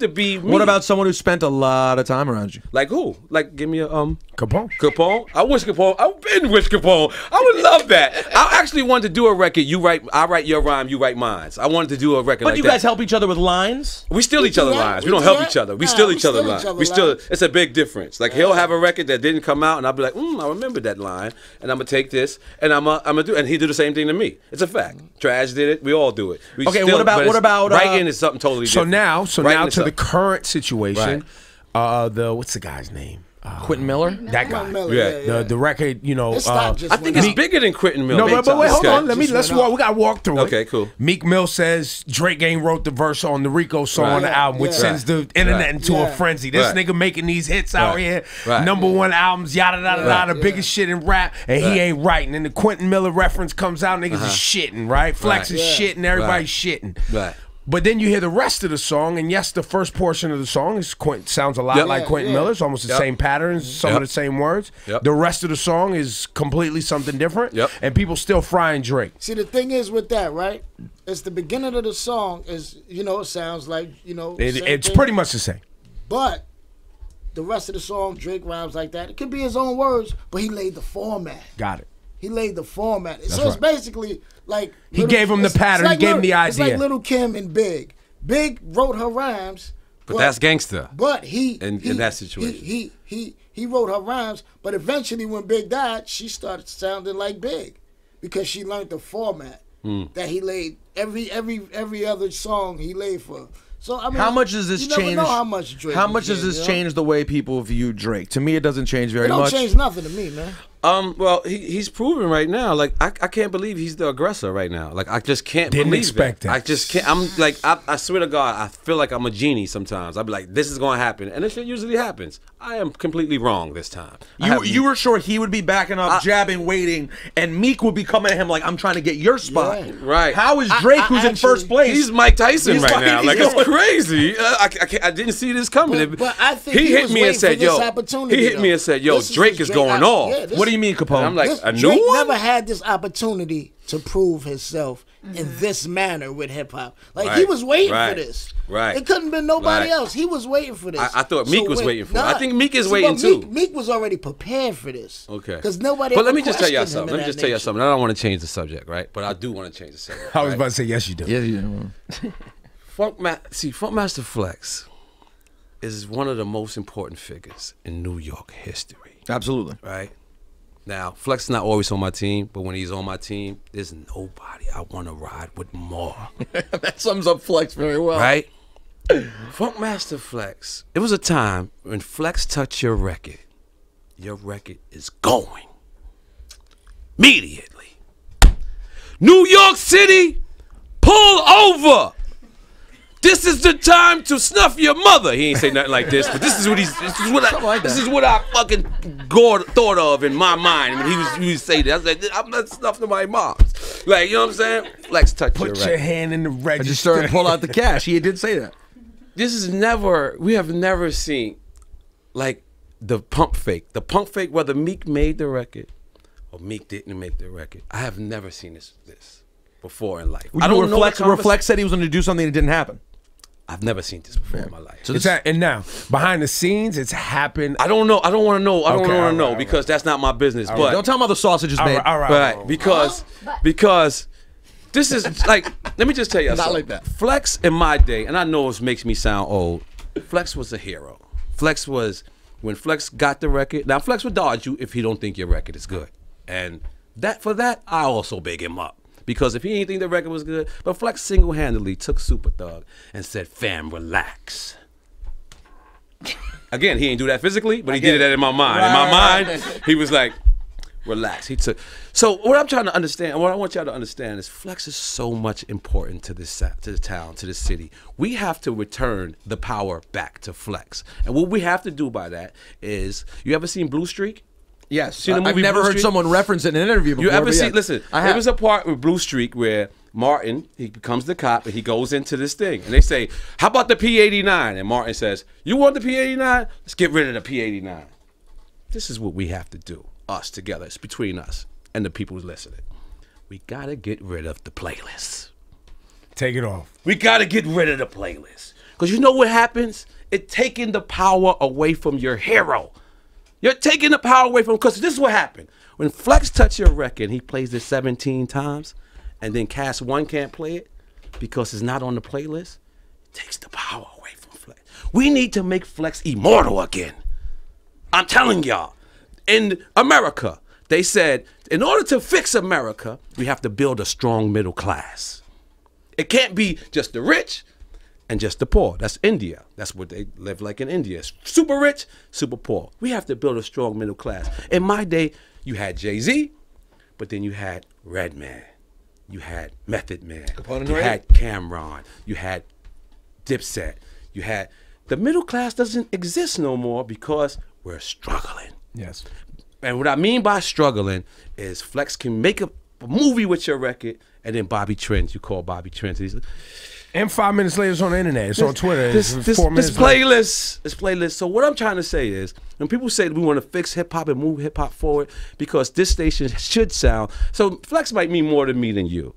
be me. What about someone who spent a lot of time around you? Like who? Like give me a Capone. Capone? I wish Capone. I've been with Capone. I would love that. I actually wanted to do a record. I write your rhyme, you write mine. I wanted to do a record. But you guys help each other with lines? We steal each other's lines. We don't help each other. We steal each other's lines. We still. It's a big difference. Like he'll have a record that didn't come out, and I'll be like, I remember that line, and I'm gonna take this, and I'm gonna do, and he do the same thing to me. It's a fact. Trash did it. We all do it. Okay. What about writing is something totally different. Now to the current situation. What's the guy's name? Quentin Miller? That guy. Yeah. The record, you know. I think it's bigger than Quentin Miller. No, but wait, hold on. Let's walk. We got to walk through it. Okay, cool. Meek Mill says Drake ain't wrote the verse on the Rico song on the album, which sends the internet into a frenzy. This nigga making these hits out here, #1 albums, yada, yada, yada, the biggest shit in rap, and he ain't writing. And the Quentin Miller reference comes out, niggas is shitting, right? Flex is shitting, everybody's shitting. Right. But then you hear the rest of the song, and yes, the first portion of the song sounds a lot like Quentin Miller. It's almost the same patterns, some of the same words. The rest of the song is completely something different, and people still frying Drake. See, the thing is with that, right? It's the beginning of the song is, it sounds like, it's pretty much the same. But the rest of the song, Drake rhymes like that. It could be his own words, but he laid the format. Got it. He laid the format. So it's basically like he gave him the pattern. He gave him the idea. It's like Little Kim and Big. Big wrote her rhymes, but that's gangster. But he in that situation, he wrote her rhymes. But eventually, when Big died, she started sounding like Big because she learned the format that he laid. Every other song he laid for. So I mean, how much does this change? How much Drake? How much does this change the way people view Drake? To me, it doesn't change very much. It don't change nothing to me, man. Well, he's proven right now. Like I can't believe he's the aggressor right now. Like I just can't. Didn't expect that. I just can't. I'm like I swear to God, I feel like I'm a genie sometimes. I'd be like, this is gonna happen, and this shit usually happens. I am completely wrong this time. You were sure he would be backing up, jabbing, waiting, and Meek would be coming at him like, I'm trying to get your spot. Right. How is Drake, who's in first place? He's Mike Tyson right now. Like it's crazy. I didn't see this coming. But I think he hit me and said, "Yo." He hit me and said, "Yo, Drake is going off." What do you mean, Capone? I'm like, a new Drake one? never had this opportunity to prove himself in this manner with hip hop. Like he was waiting for this. Right. It couldn't have been nobody else. He was waiting for this. I thought Meek was waiting for it. I think Meek is waiting too. Meek was already prepared for this. Okay. Because nobody. But let me just tell y'all something. I don't want to change the subject, right? But I do want to change the subject. I was about to say yes, you do. Yes, you do. Funkmaster Flex is one of the most important figures in New York history. Absolutely. Right? Now, Flex is not always on my team, but when he's on my team, there's nobody I want to ride with more. That sums up Flex very well. Right? Funkmaster Flex. It was a time when Flex touched your record is going. Immediately. New York City, pull over. This is the time to snuff your mother. He ain't say nothing like this, but this is what I fucking thought of in my mind when he was saying that. I was like, I'm not snuffing my mom's. Like, you know what I'm saying? Flex touch Put your hand in the register. I just started to pull out the cash. He did say that. We have never seen like the pump fake. The pump fake, whether Meek made the record or Meek didn't make the record. I have never seen this before in life. I don't know. Flex said he was going to do something that didn't happen. I've never seen this before in my life. So and now behind the scenes, it's happened. I don't know. I don't want to know. I don't want to know because that's not my business. But don't tell me how the sausage is made. All right. Because this is like, let me just tell you something. Not like that. Flex in my day, and I know it makes me sound old. Flex was a hero. Flex was when Flex got the record. Now Flex would dodge you if he don't think your record is good, and for that I also big him up. Because if he didn't think the record was good, but Flex single-handedly took Super Thug and said, "Fam, relax." Again, he didn't do that physically, but he did that in my mind. In my mind, he was like, relax. He took. So what I'm trying to understand, what I want y'all to understand is Flex is so much important to this, to the town, to the city. We have to return the power back to Flex. And what we have to do by that is, you ever seen Blue Streak? Yes, I've never heard someone reference it in an interview before. You ever see? Listen, there was a part with Blue Streak where Martin, he becomes the cop and he goes into this thing, and they say, "How about the P89?" And Martin says, "You want the P89? Let's get rid of the P89." This is what we have to do, us together. It's between us and the people who's listening. We gotta get rid of the playlist. Take it off. We gotta get rid of the playlist, because you know what happens? It's taking the power away from your hero. You're taking the power away from him, because this is what happened. When Flex touch your record, he plays it 17 times, and then Cast One can't play it because it's not on the playlist. It takes the power away from Flex. We need to make Flex immortal again. I'm telling y'all. In America, they said, in order to fix America, we have to build a strong middle class. It can't be just the rich and just the poor. That's India. That's what they live like in India. Super rich, super poor. We have to build a strong middle class. In my day, you had Jay-Z, but then you had Redman. You had Method Man. You had Cameron. You had Dipset. You had... The middle class doesn't exist no more because we're struggling. Yes. And what I mean by struggling is Flex can make a movie with your record, and then Bobby Trends, you call Bobby Trends. And 5 minutes later, it's on the internet. It's on Twitter. This playlist. So what I'm trying to say is, when people say we want to fix hip-hop and move hip-hop forward, because this station should sound... So Flex might mean more to me than you,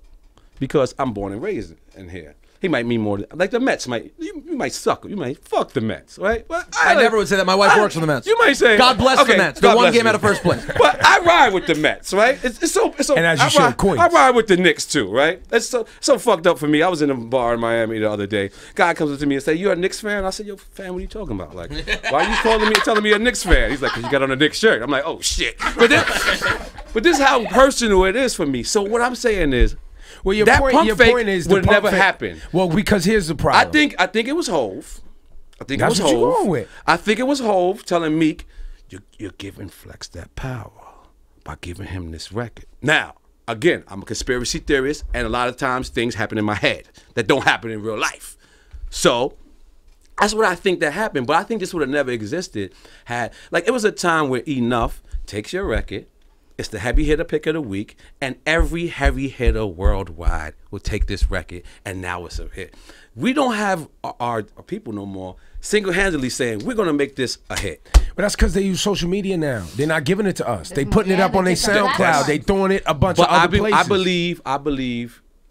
because I'm born and raised in here. He might mean more, like the Mets might, you might suck, you might fuck the Mets, right? But I never would say that. My wife works for the Mets. You might say, God bless the Mets. The one game out of first place. But I ride with the Mets, right? It's so and as you should, Queens. I ride with the Knicks too, right? It's so fucked up for me. I was in a bar in Miami the other day. Guy comes up to me and say, "You're a Knicks fan?" I said, "Yo, fan, what are you talking about? Like, why are you calling me, telling me you're a Knicks fan?" He's like, "'Cause you got on a Knicks shirt." I'm like, "Oh shit!" But this is how personal it is for me. So what I'm saying is, well, your that point is would never happen. Well, because here's the problem. I think it was Hov. I think That's it was what Hov. you're going with. I think it was Hov telling Meek, "You're giving Flex that power by giving him this record." Now, again, I'm a conspiracy theorist, and a lot of times things happen in my head that don't happen in real life. So that's what I think that happened. But I think this would have never existed had, like, it was a time where Enough takes your record. It's the heavy hitter pick of the week, and every heavy hitter worldwide will take this record, and now it's a hit. We don't have our people no more single-handedly saying, we're going to make this a hit. But that's because they use social media now. They're not giving it to us. They putting it up on their SoundCloud. They throwing it a bunch of other places.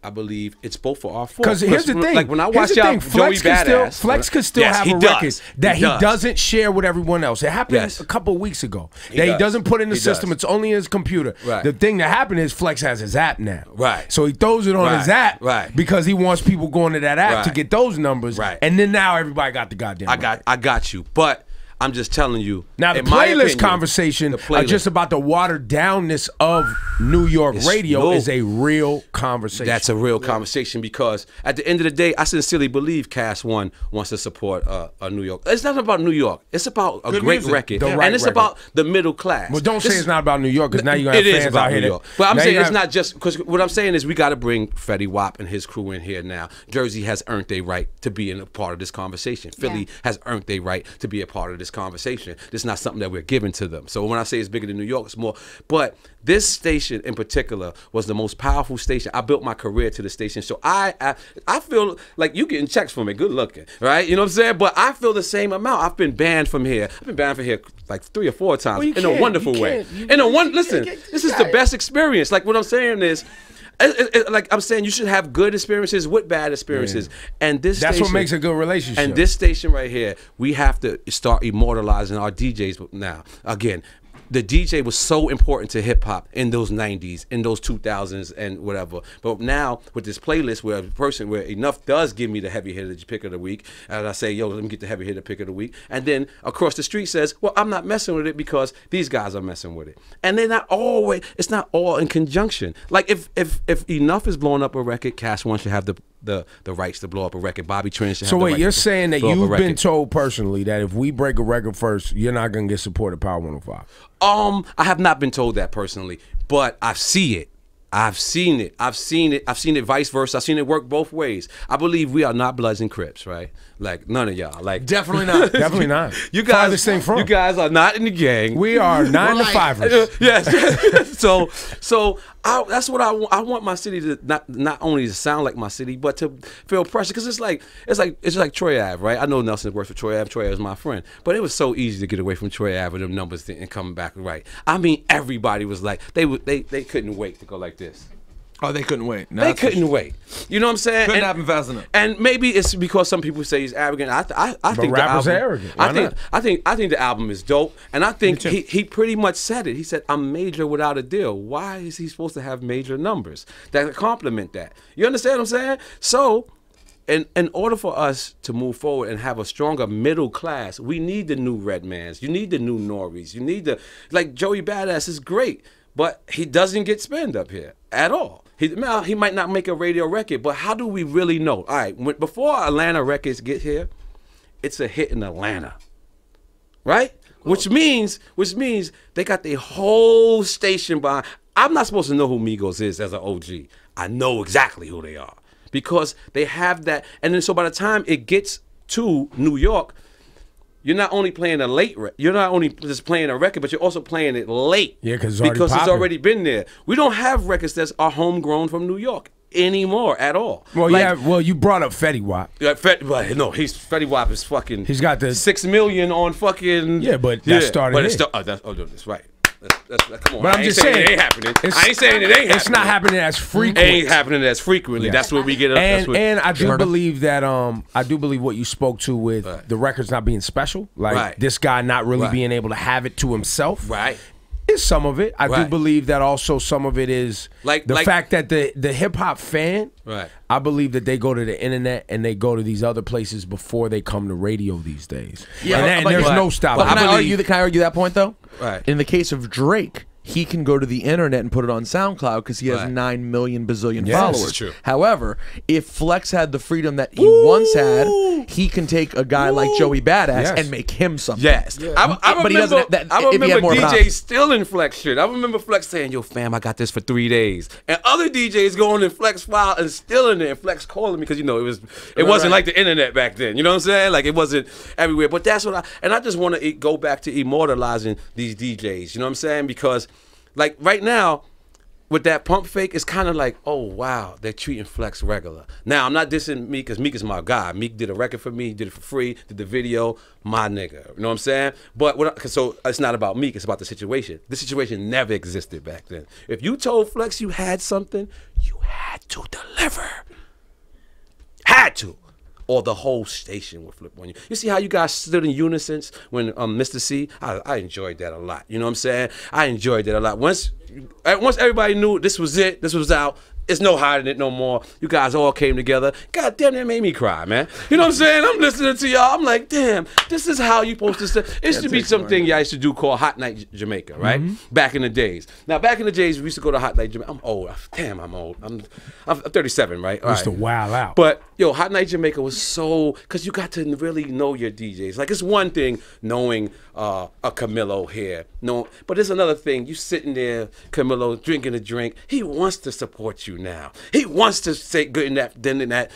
I believe it's both for our fault. Because here's the thing. Like when I watch y'all Joey Badass. Flex could still have a record that he doesn't share with everyone else. It happened a couple of weeks ago. He doesn't put in the system. It's only in his computer. Right. The thing that happened is Flex has his app now. Right. So he throws it on his app because he wants people going to that app to get those numbers. Right. And then now everybody got the goddamn I got you. But I'm just telling you. Now the playlist conversation just about the watered downness of New York radio is a real conversation. That's a real conversation, because at the end of the day, I sincerely believe Cast One wants to support New York. It's not about New York. It's about a great record, and it's about the middle class. Well, don't say it's not about New York, because now you're gonna have fans out here. New York. But I'm saying it's not just, because what I'm saying is we got to bring Fetty Wap and his crew in here now. Jersey has earned their right to be a part of this conversation. Philly has earned their right to be a part of this conversation. This is not something that we're giving to them. So when I say it's bigger than New York, it's more. But this station in particular was the most powerful station. I built my career to the station. So I feel like you getting checks from it. Good looking, right? You know what I'm saying? But I feel the same amount. I've been banned from here. I've been banned from here like 3 or 4 times in a wonderful way. Listen, this is the best experience. Like what I'm saying is, Like I'm saying, you should have good experiences with bad experiences, and that's what makes a good relationship. And this station right here, we have to start immortalizing our DJs now. Again, the DJ was so important to hip hop in those 90s, in those 2000s, and whatever. But now with this playlist, where Enough does give me the heavy hitter pick of the week, and I say, yo, let me get the heavy hitter pick of the week, and then across the street says, well, I'm not messing with it because these guys are messing with it, and they're not always. It's not all in conjunction. Like if Enough is blowing up a record, Cash One should have the rights to blow up a record. Bobby Trent should have the rights. So wait, you're saying that you've been told personally that if we break a record first, you're not gonna get support at Power 105? I have not been told that personally, but I see it. I've seen it. I've seen it vice versa. I've seen it work both ways. I believe we are not Bloods and Crips, right? Like none of y'all. Like definitely not. Definitely not. You guys are not in the gang. We are 9 to 5ers. Yes. So that's what I want my city to not only to sound like my city, but to feel pressure. Because it's like Troy Ave, right? I know Nelson works for Troy Ave. Troy Ave is my friend, but it was so easy to get away from Troy Ave and them numbers didn't come back right. I mean, everybody was like they couldn't wait to go like this. Oh, they couldn't wait. No, they couldn't wait. You know what I'm saying? Couldn't happen fast enough. And maybe it's because some people say he's arrogant. I think the album, arrogant. I think the album is dope, and I think he pretty much said it. He said, "I'm major without a deal." Why is he supposed to have major numbers that complement that? You understand what I'm saying? So, in order for us to move forward and have a stronger middle class, we need the new Redmans. You need the new N.O.R.Es. You need like Joey Badass is great, but he doesn't get spend up here at all. He might not make a radio record, but how do we really know? All right, before Atlanta records get here, it's a hit in Atlanta, right? Which means they got the whole station behind. I'm not supposed to know who Migos is as an OG. I know exactly who they are because they have that. And then so by the time it gets to New York, you're not only playing a late record, you're not only just playing a record, but you're also playing it late. Yeah, because it's already been there. We don't have records that are homegrown from New York anymore at all. Well, like, yeah. Well, you brought up Fetty Wap. No, Fetty Wap is fucking. He's got the 6 million on fucking. Yeah, but that started. But that's right. Come on, but I'm just saying it ain't happening. I ain't saying it ain't happening. It's not happening as frequent. It ain't happening as frequently. Yeah. That's what we get. And I do believe that I do believe what you spoke to with the records not being special, like this guy not really being able to have it to himself. Right. Is some of it. I do believe that also some of it is the fact that the hip hop fan. Right. I believe that they go to the internet and they go to these other places before they come to radio these days. Yeah, and there's no stopping. Can I argue that point though? Right. In the case of Drake, he can go to the internet and put it on SoundCloud because he has 9 million bazillion followers. This is true. However, if Flex had the freedom that he once had, he can take a guy like Joey Badass and make him something. Yes. Yeah. I remember DJs stealing Flex shit. I remember Flex saying, yo, fam, I got this for 3 days. And other DJs going in Flex file and stealing it, and Flex calling me because, you know, it wasn't like the internet back then. You know what I'm saying? Like, it wasn't everywhere. But that's what I just want to go back to immortalizing these DJs. You know what I'm saying? Because like right now, with that pump fake, it's kind of like, oh wow, they're treating Flex regular. Now I'm not dissing Meek because Meek is my guy. Meek did a record for me, did it for free, did the video, my nigga. You know what I'm saying? But so it's not about Meek, it's about the situation. The situation never existed back then. If you told Flex you had something, you had to deliver. Had to. Or the whole station would flip on you. You see how you guys stood in unison when Mr. C? I enjoyed that a lot. You know what I'm saying? I enjoyed that a lot. Once everybody knew this was it, this was out, it's no hiding it no more. You guys all came together. God damn, that made me cry, man. You know what I'm saying? I'm listening to y'all. I'm like, damn, this is how you supposed to say. It used to be something y'all used to do called Hot Night Jamaica, right? Back in the days. Now, back in the days, we used to go to Hot Night Jamaica. I'm old. Damn, I'm old. I'm 37, right? Used to wow out. But, yo, Hot Night Jamaica was so, because you got to really know your DJs. Like, it's one thing knowing a Camilo here. No, but it's another thing. You sitting there, Camilo, drinking a drink. He wants to support you now. He wants to say getting that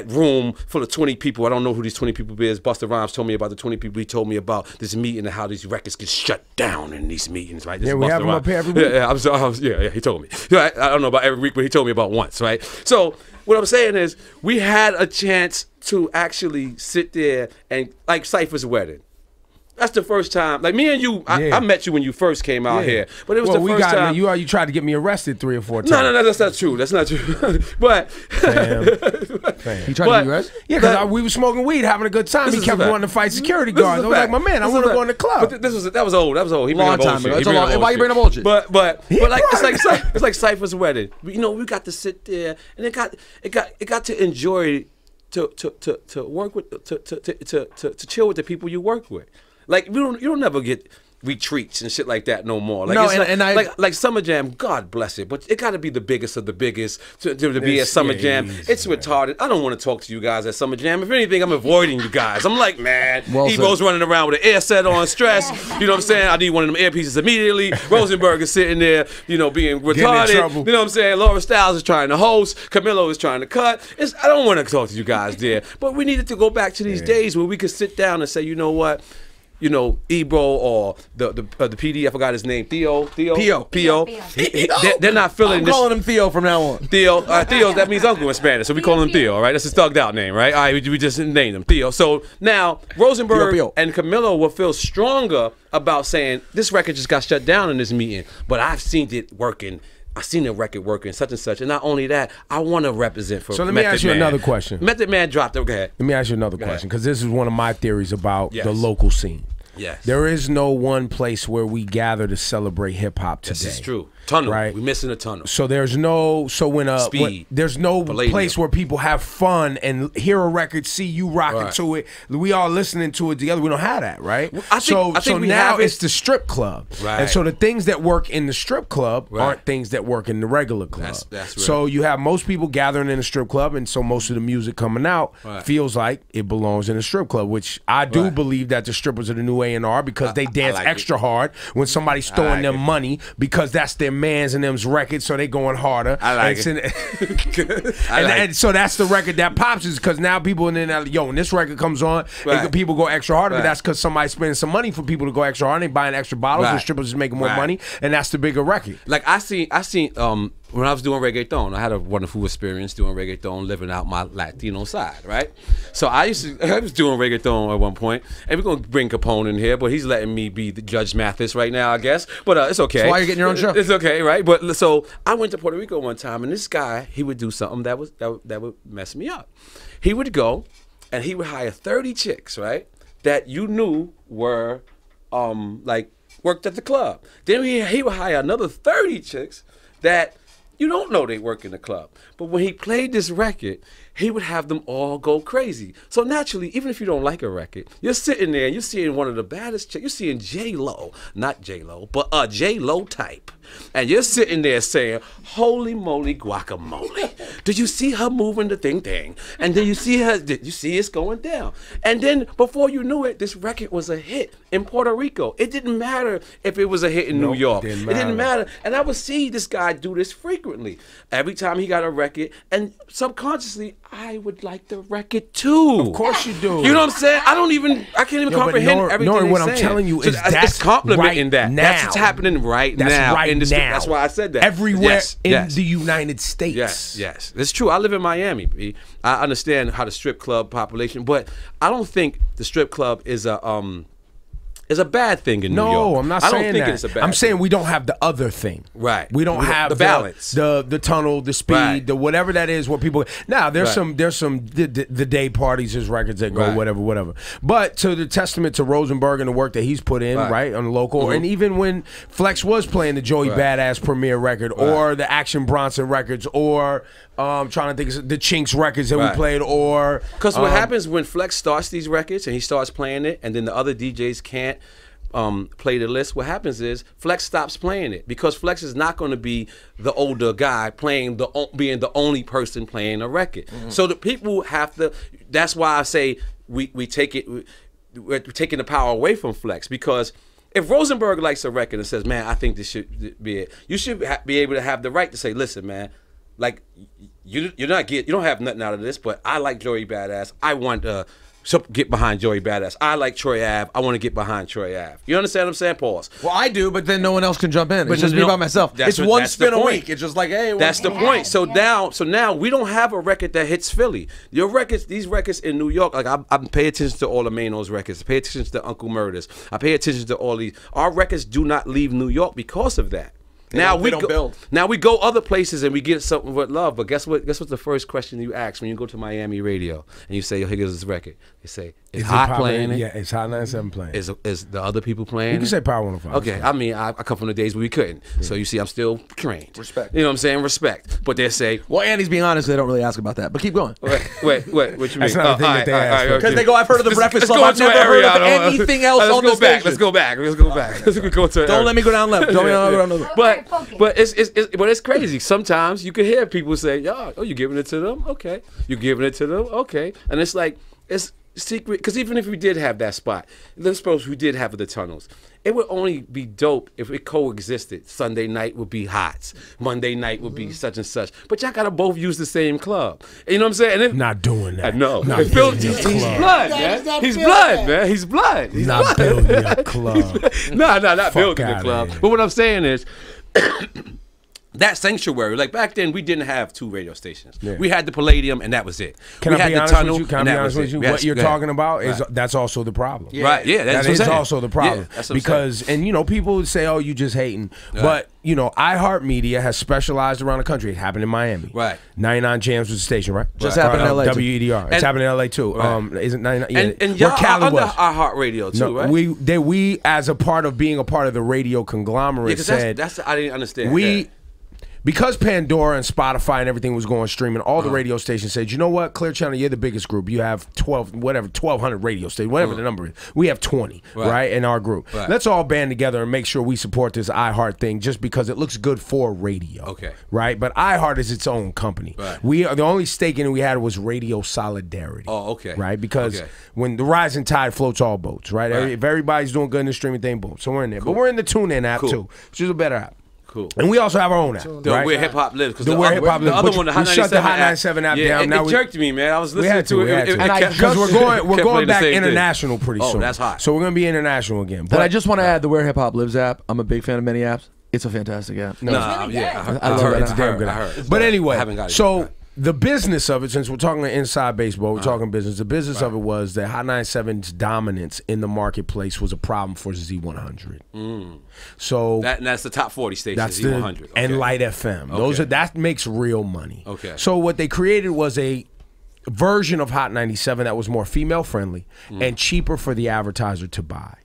room full of 20 people. I don't know who these 20 people is. Busta Rhymes told me about the 20 people. He told me about this meeting and how these records get shut down in these meetings, right? This yeah, we have them up here every week. Yeah, he told me. I don't know about every week, but he told me about once, right? So what I'm saying is we had a chance to actually sit there and, like Cypher's wedding. That's the first time. Like me and you, I met you when you first came out here, but it was the first time. You tried to get me arrested 3 or 4 times. No, that's not true. That's not true. But Fam. He tried to get you arrested? Yeah, because we were smoking weed, having a good time. He kept wanting to fight security guards. I was like, my man, I want to go in the club. But that was old. That was old. He long time ago. Why you bring the bullshit? But like it's like Cypher's wedding. You know, we got to sit there, and it got to enjoy to work with to chill with the people you work with. Like you don't never get retreats and shit like that no more. Like, no, like Summer Jam, God bless it, but it got to be the biggest of the biggest to be at Summer Jam. It's retarded. I don't want to talk to you guys at Summer Jam. If anything, I'm avoiding you guys. I'm like, man, Evo's running around with an ear set on, stress. You know what I'm saying? I need one of them earpieces immediately. Rosenberg is sitting there, you know, being retarded. You know what I'm saying? Laura Styles is trying to host. Camilo is trying to cut. I don't want to talk to you guys there. But we needed to go back to these days where we could sit down and say, you know what? You know, Ebro or the PD, I forgot his name, Theo. They're not feeling I'm this. calling him Theo from now on. Theo, that means uncle in Spanish, so we call him Theo, all right? That's his thugged out name, right? All right, we just named him Theo. So now Rosenberg and Camilo will feel stronger about saying this record just got shut down in this meeting, but I've seen it working. I seen the record working, such and such, and not only that, I want to represent for. So let me ask you another question. Method Man dropped it. Go ahead. Let me ask you another question, because this is one of my theories about the local scene. Yes. There is no one place where we gather to celebrate hip hop today. This is true. Tunnel. Right? We're missing a tunnel. So there's no there's no place where people have fun and hear a record, see you rocking to it. We all listening to it together. We don't have that, right? I think we now have it. It's the strip club. Right. And so the things that work in the strip club aren't things that work in the regular club. That's right. So you have most people gathering in a strip club, and so most of the music coming out feels like it belongs in a strip club, which I do believe that the strippers are the new A&R because they dance extra hard when somebody's throwing them money because that's their man's and them's records, so they going harder. I like it. And so that's the record that pops is because now people in there, yo, when this record comes on, people go extra harder, but that's because somebody's spending some money for people to go extra hard. They buying extra bottles, and strippers is making more money, and that's the bigger record. Like I seen when I was doing reggaeton, I had a wonderful experience doing reggaeton, living out my Latino side, right? So I was doing reggaeton at one point, and we're gonna bring Capone in here, but he's letting me be the Judge Mathis right now, I guess. But it's okay. That's why you're getting your own show. It's okay, right? But so I went to Puerto Rico one time, and this guy, he would do something that would mess me up. He would go, and he would hire 30 chicks, right? That you knew were like worked at the club. Then he would hire another 30 chicks that you don't know they work in the club. But when he played this record, he would have them all go crazy. So naturally, even if you don't like a record, you're sitting there and you're seeing one of the baddest chicks. You're seeing J-Lo, not J-Lo, but a J-Lo type. And you're sitting there saying, holy moly guacamole. Did you see her moving the thing? And then you see it's going down. And then before you knew it, this record was a hit in Puerto Rico. It didn't matter if it was a hit in New York. It didn't matter. And I would see this guy do this frequently. Every time he got a record, and subconsciously, I would like the record too. Of course you do. You know what I'm saying? I can't even comprehend everything Nori, what saying. I'm telling you is it's complimenting right that. now. That's what's happening right now. Right now. That's why I said that. Everywhere in the United States. Yes. It's true. I live in Miami. B. I understand how the strip club population, but I don't think the strip club is a bad thing in New York. No, I'm not saying that. I don't think it's a bad thing. I'm saying we don't have the other thing. Right. We don't have the balance. The tunnel, the speed, the whatever that is what people now there's some the day parties, there's records that go whatever. But to the testament to Rosenberg and the work that he's put in, right, on the local, and even when Flex was playing the Joey Badass premiere record or the Action Bronson records or trying to think of the Chinx records that we played or because what happens when Flex starts these records and he starts playing it and then the other DJs can't play the list, what happens is Flex stops playing it because Flex is not going to be the older guy playing being the only person playing a record. So the people have to. That's why I say we're taking the power away from Flex because if Rosenberg likes a record and says, "Man, I think this should be it," you should be able to have the right to say, "Listen, man, like you don't have nothing out of this, but I like Joey Badass. I want So get behind Joey Badass. I like Troy Ave. I want to get behind Troy Ave. You understand what I'm saying? Pause. Well, I do, but then no one else can jump in. It's just me by myself. It's one spin a week. It's just like, hey. That's the point. So now we don't have a record that hits Philly. Your records, these records in New York, like I pay attention to all the Manos records. I pay attention to Uncle Murders. I pay attention to all these. Our records do not leave New York because of that. Now we go other places and we get something with love. But guess what? Guess what's the first question you ask when you go to Miami radio and you say, "Yo, here's this record." They say, "Is Hot playing it?" Yeah, it's Hot 97 playing. Is the other people playing? You can say Power 105. Okay, I mean, I come from the days where we couldn't. Yeah. So you see, I'm still trained. Respect. You know what I'm saying? Respect. But they say, well, Andy's being honest. They don't really ask about that. But keep going. Wait. What you mean? That's not the thing that they ask. Because they go, I've heard of the Breakfast Club. I've never heard of anything else on the station. Let's go back. Don't let me go down left. Don't let me go down left. But it's crazy. Sometimes you can hear people say, "Yo, you giving it to them? Okay. You giving it to them? Okay." And it's like it's secret, because even if we did have that spot, let's suppose we did have the tunnels, it would only be dope if it coexisted. Sunday night would be Hots, Monday night would be such and such, but y'all gotta both use the same club. You know what I'm saying? And not doing that. I know. Not he's blood, man. He's blood, man. He's blood. He's not building a club. Not building a club. But what I'm saying is, that sanctuary, like back then, we didn't have 2 radio stations. Yeah. We had the Palladium, and that was it. Can I be honest with you? What you're talking about is that's also the problem. Yeah. Right? Yeah, that is also the problem. Yeah, because, and you know, people would say, "Oh, you just hating," but you know, iHeartMedia has specialized around the country. It happened in Miami. Right. 99 Jams was the station, right? Just happened in LA. WEDR. It's happening in LA too. Right. Isn't 99? Yeah. And y'all are under iHeartRadio too, no, right? We as a part of being a part of the radio conglomerate said that's I didn't understand. Because Pandora and Spotify and everything was going streaming, all the radio stations said, "You know what, Clear Channel, you're the biggest group. You have 1,200 radio stations, whatever the number is. We have 20, right, in our group. Right. Let's all band together and make sure we support this iHeart thing just because it looks good for radio." Okay. Right? But iHeart is its own company. Right. The only stake in it we had was radio solidarity. Oh, okay. Right? Because when the rising tide floats all boats, right? If everybody's doing good in the streaming thing, boom. So we're in there. Cool. But we're in the TuneIn app too, which is a better app. Cool. And we also have our own app. Right? Where Hip Hop Lives. The Where Hip Hop Lives. The other one, the Hot 97 shut the Hot 97 app down. It jerked me, man. I was listening to it. Because we're going back international pretty soon. Oh, that's hot. So we're going to be international again. But I just want to add the Where Hip Hop Lives app. I'm a big fan of many apps. It's a fantastic app. I love it. It's a damn good app. But anyway, so the business of it, since we're talking inside baseball, we're talking business. The business of it was that Hot 97's dominance in the marketplace was a problem for Z100. So that's the top 40 station. That's Z100 and Light FM. Those are that makes real money. Okay. So what they created was a version of Hot 97 that was more female friendly and cheaper for the advertiser to buy.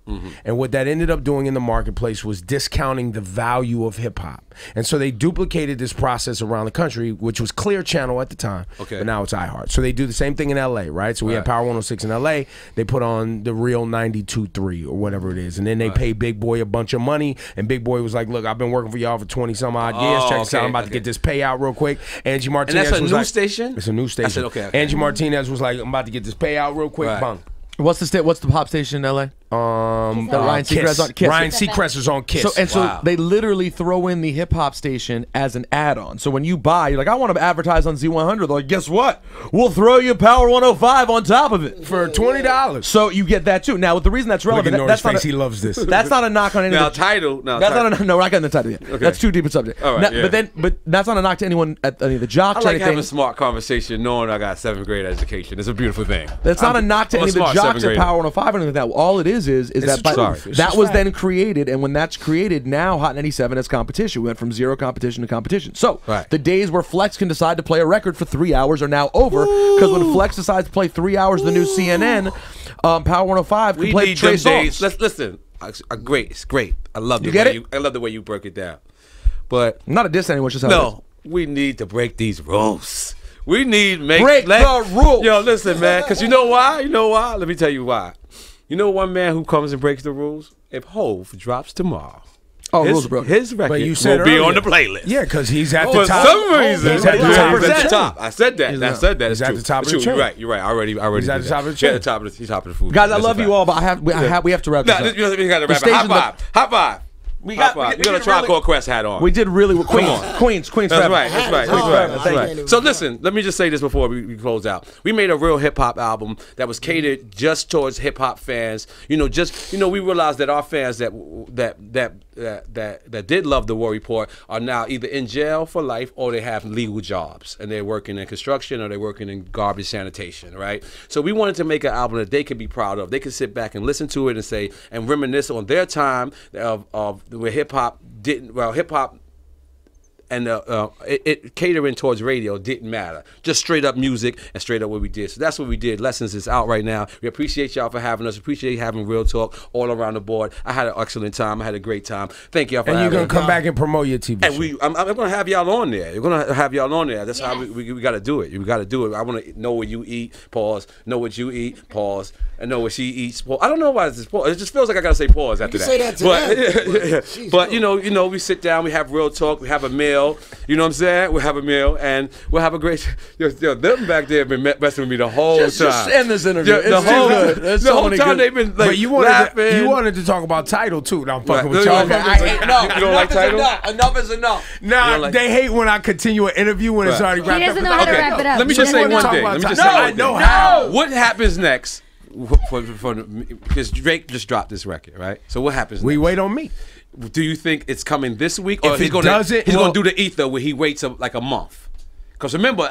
And what that ended up doing in the marketplace was discounting the value of hip hop. And so they duplicated this process around the country, which was Clear Channel at the time, but now it's iHeart. So they do the same thing in LA, right? So we have Power 106 in LA. They put on the real 92.3 or whatever it is. And then they pay Big Boy a bunch of money. And Big Boy was like, "Look, I've been working for y'all for 20 some odd years. Check this out. I'm about to get this payout real quick." Angie Martinez and that's a new station? It's a new station. I said, okay. Angie Martinez was like, "I'm about to get this payout real quick." Bang. What's the pop station in LA? Ryan Seacrest on Kiss. Ryan Seacrest is on Kiss. So they literally throw in the hip hop station as an add-on. So when you buy, you're like, "I want to advertise on Z100." They're like, "Guess what? We'll throw you Power 105 on top of it for $20." So you get that too. Now, with the reason that's relevant, that's not he loves this. That's not a knock on anyone. No, we're not getting the title yet. Okay. That's too deep a subject. All right, but that's not a knock to anyone at any of the jocks. I like having a smart conversation, knowing I got 7th grade education. It's a beautiful thing. That's not a knock to any of the jocks at Power 105 or anything like that. All it is that was then created, and when that's created, now Hot 97 is competition. We went from zero competition to competition. So the days where Flex can decide to play a record for 3 hours are now over, because when Flex decides to play 3 hours of the new CNN, Power 105 can play Trey songs. Listen, great, it's great. I love I love the way you broke it down. But not a diss anyone, just how it is. We need to break these rules. We need break the rules. Yo, listen, man, because you know why? Let me tell you why. You know one man who comes and breaks the rules? If Hove drops tomorrow, rules are broken. His record will be on the playlist. Yeah, because he's at the top. For some reason, he's at the top. I said that. He's at the top of the chart. You're right. I already. He's at the top of the chart. He's top of the food. Guys, I love you all, but we have to wrap this up. We got to wrap it. High five. We got a Tribe Called Quest hat on. We did really well. Queens. That's right. That's right. So listen, let me just say this before we close out. We made a real hip hop album that was catered just towards hip hop fans. We realized that our fans that did love the War Report are now either in jail for life or they have legal jobs and they're working in construction or they're working in garbage sanitation, right? So we wanted to make an album that they could be proud of. They could sit back and listen to it and say and reminisce on their time of where hip hop and it catering towards radio didn't matter. Just straight up music and straight up what we did. So that's what we did. Lessons is out right now. We appreciate y'all for having us. Appreciate having real talk all around the board. I had an excellent time. I had a great time. Thank y'all for having us. And you're going to come back and promote your TV show. And I'm going to have y'all on there. You're going to have y'all on there. That's how we got to do it. We got to do it. I want to know what you eat, pause. Know what you eat, pause. And know what she eats, pause. I don't know why it's pause. It just feels like I got to say pause after that. Say that to them. But we sit down, we have real talk, we have a meal. You know what I'm saying? We'll have a meal and we'll have a great. Them back there have been messing with me the whole time. Just end this interview. The whole time they've been like, but you wanted to talk about Tidal too. Now I'm fucking with y'all. You don't like Tidal? Enough is enough. Nah, they hate when I continue an interview when it's already wrapped up. He doesn't know how to wrap it up. Let me just say one thing. I know how. What happens next? Because Drake just dropped this record, right? So what happens next? We wait on me. Do you think it's coming this week, or he's going to do the ether where he waits like a month? Because remember,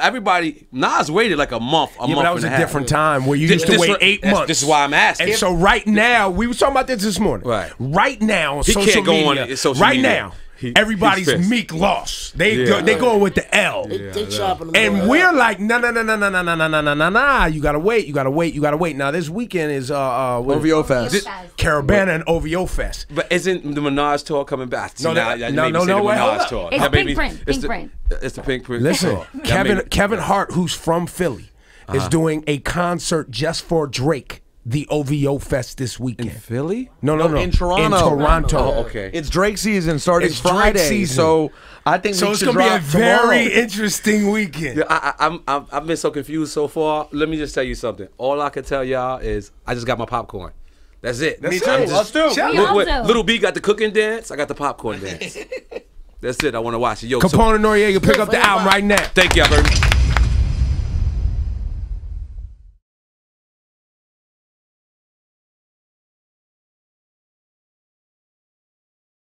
Nas waited like a month, but that was a different time where you used to wait 8 months. This is why I'm asking. And so right now, we were talking about this morning. Right. Right now on social media. Right now. Everybody's Meek lost. They going with the L. And we're like, nah. You gotta wait. Now this weekend is OVO Fest. Caravana and OVO Fest. But isn't the Minaj tour coming back? No. It's Pink Print. It's the Pink Print. Listen, Kevin Hart, who's from Philly, is doing a concert just for Drake. The OVO Fest this weekend. In Philly? No. In Toronto. In Toronto. Oh, okay. It's Drake season starting Friday. Drake season. So I think it's going to be a very interesting weekend. Yeah, I've been so confused so far. Let me just tell you something. All I can tell y'all is I just got my popcorn. That's it. Me too. Let's do. Little B got the cooking dance. I got the popcorn dance. That's it. I want to watch it. Yo, Capone N.O.R.E, pick up the album right now. Thank y'all very much.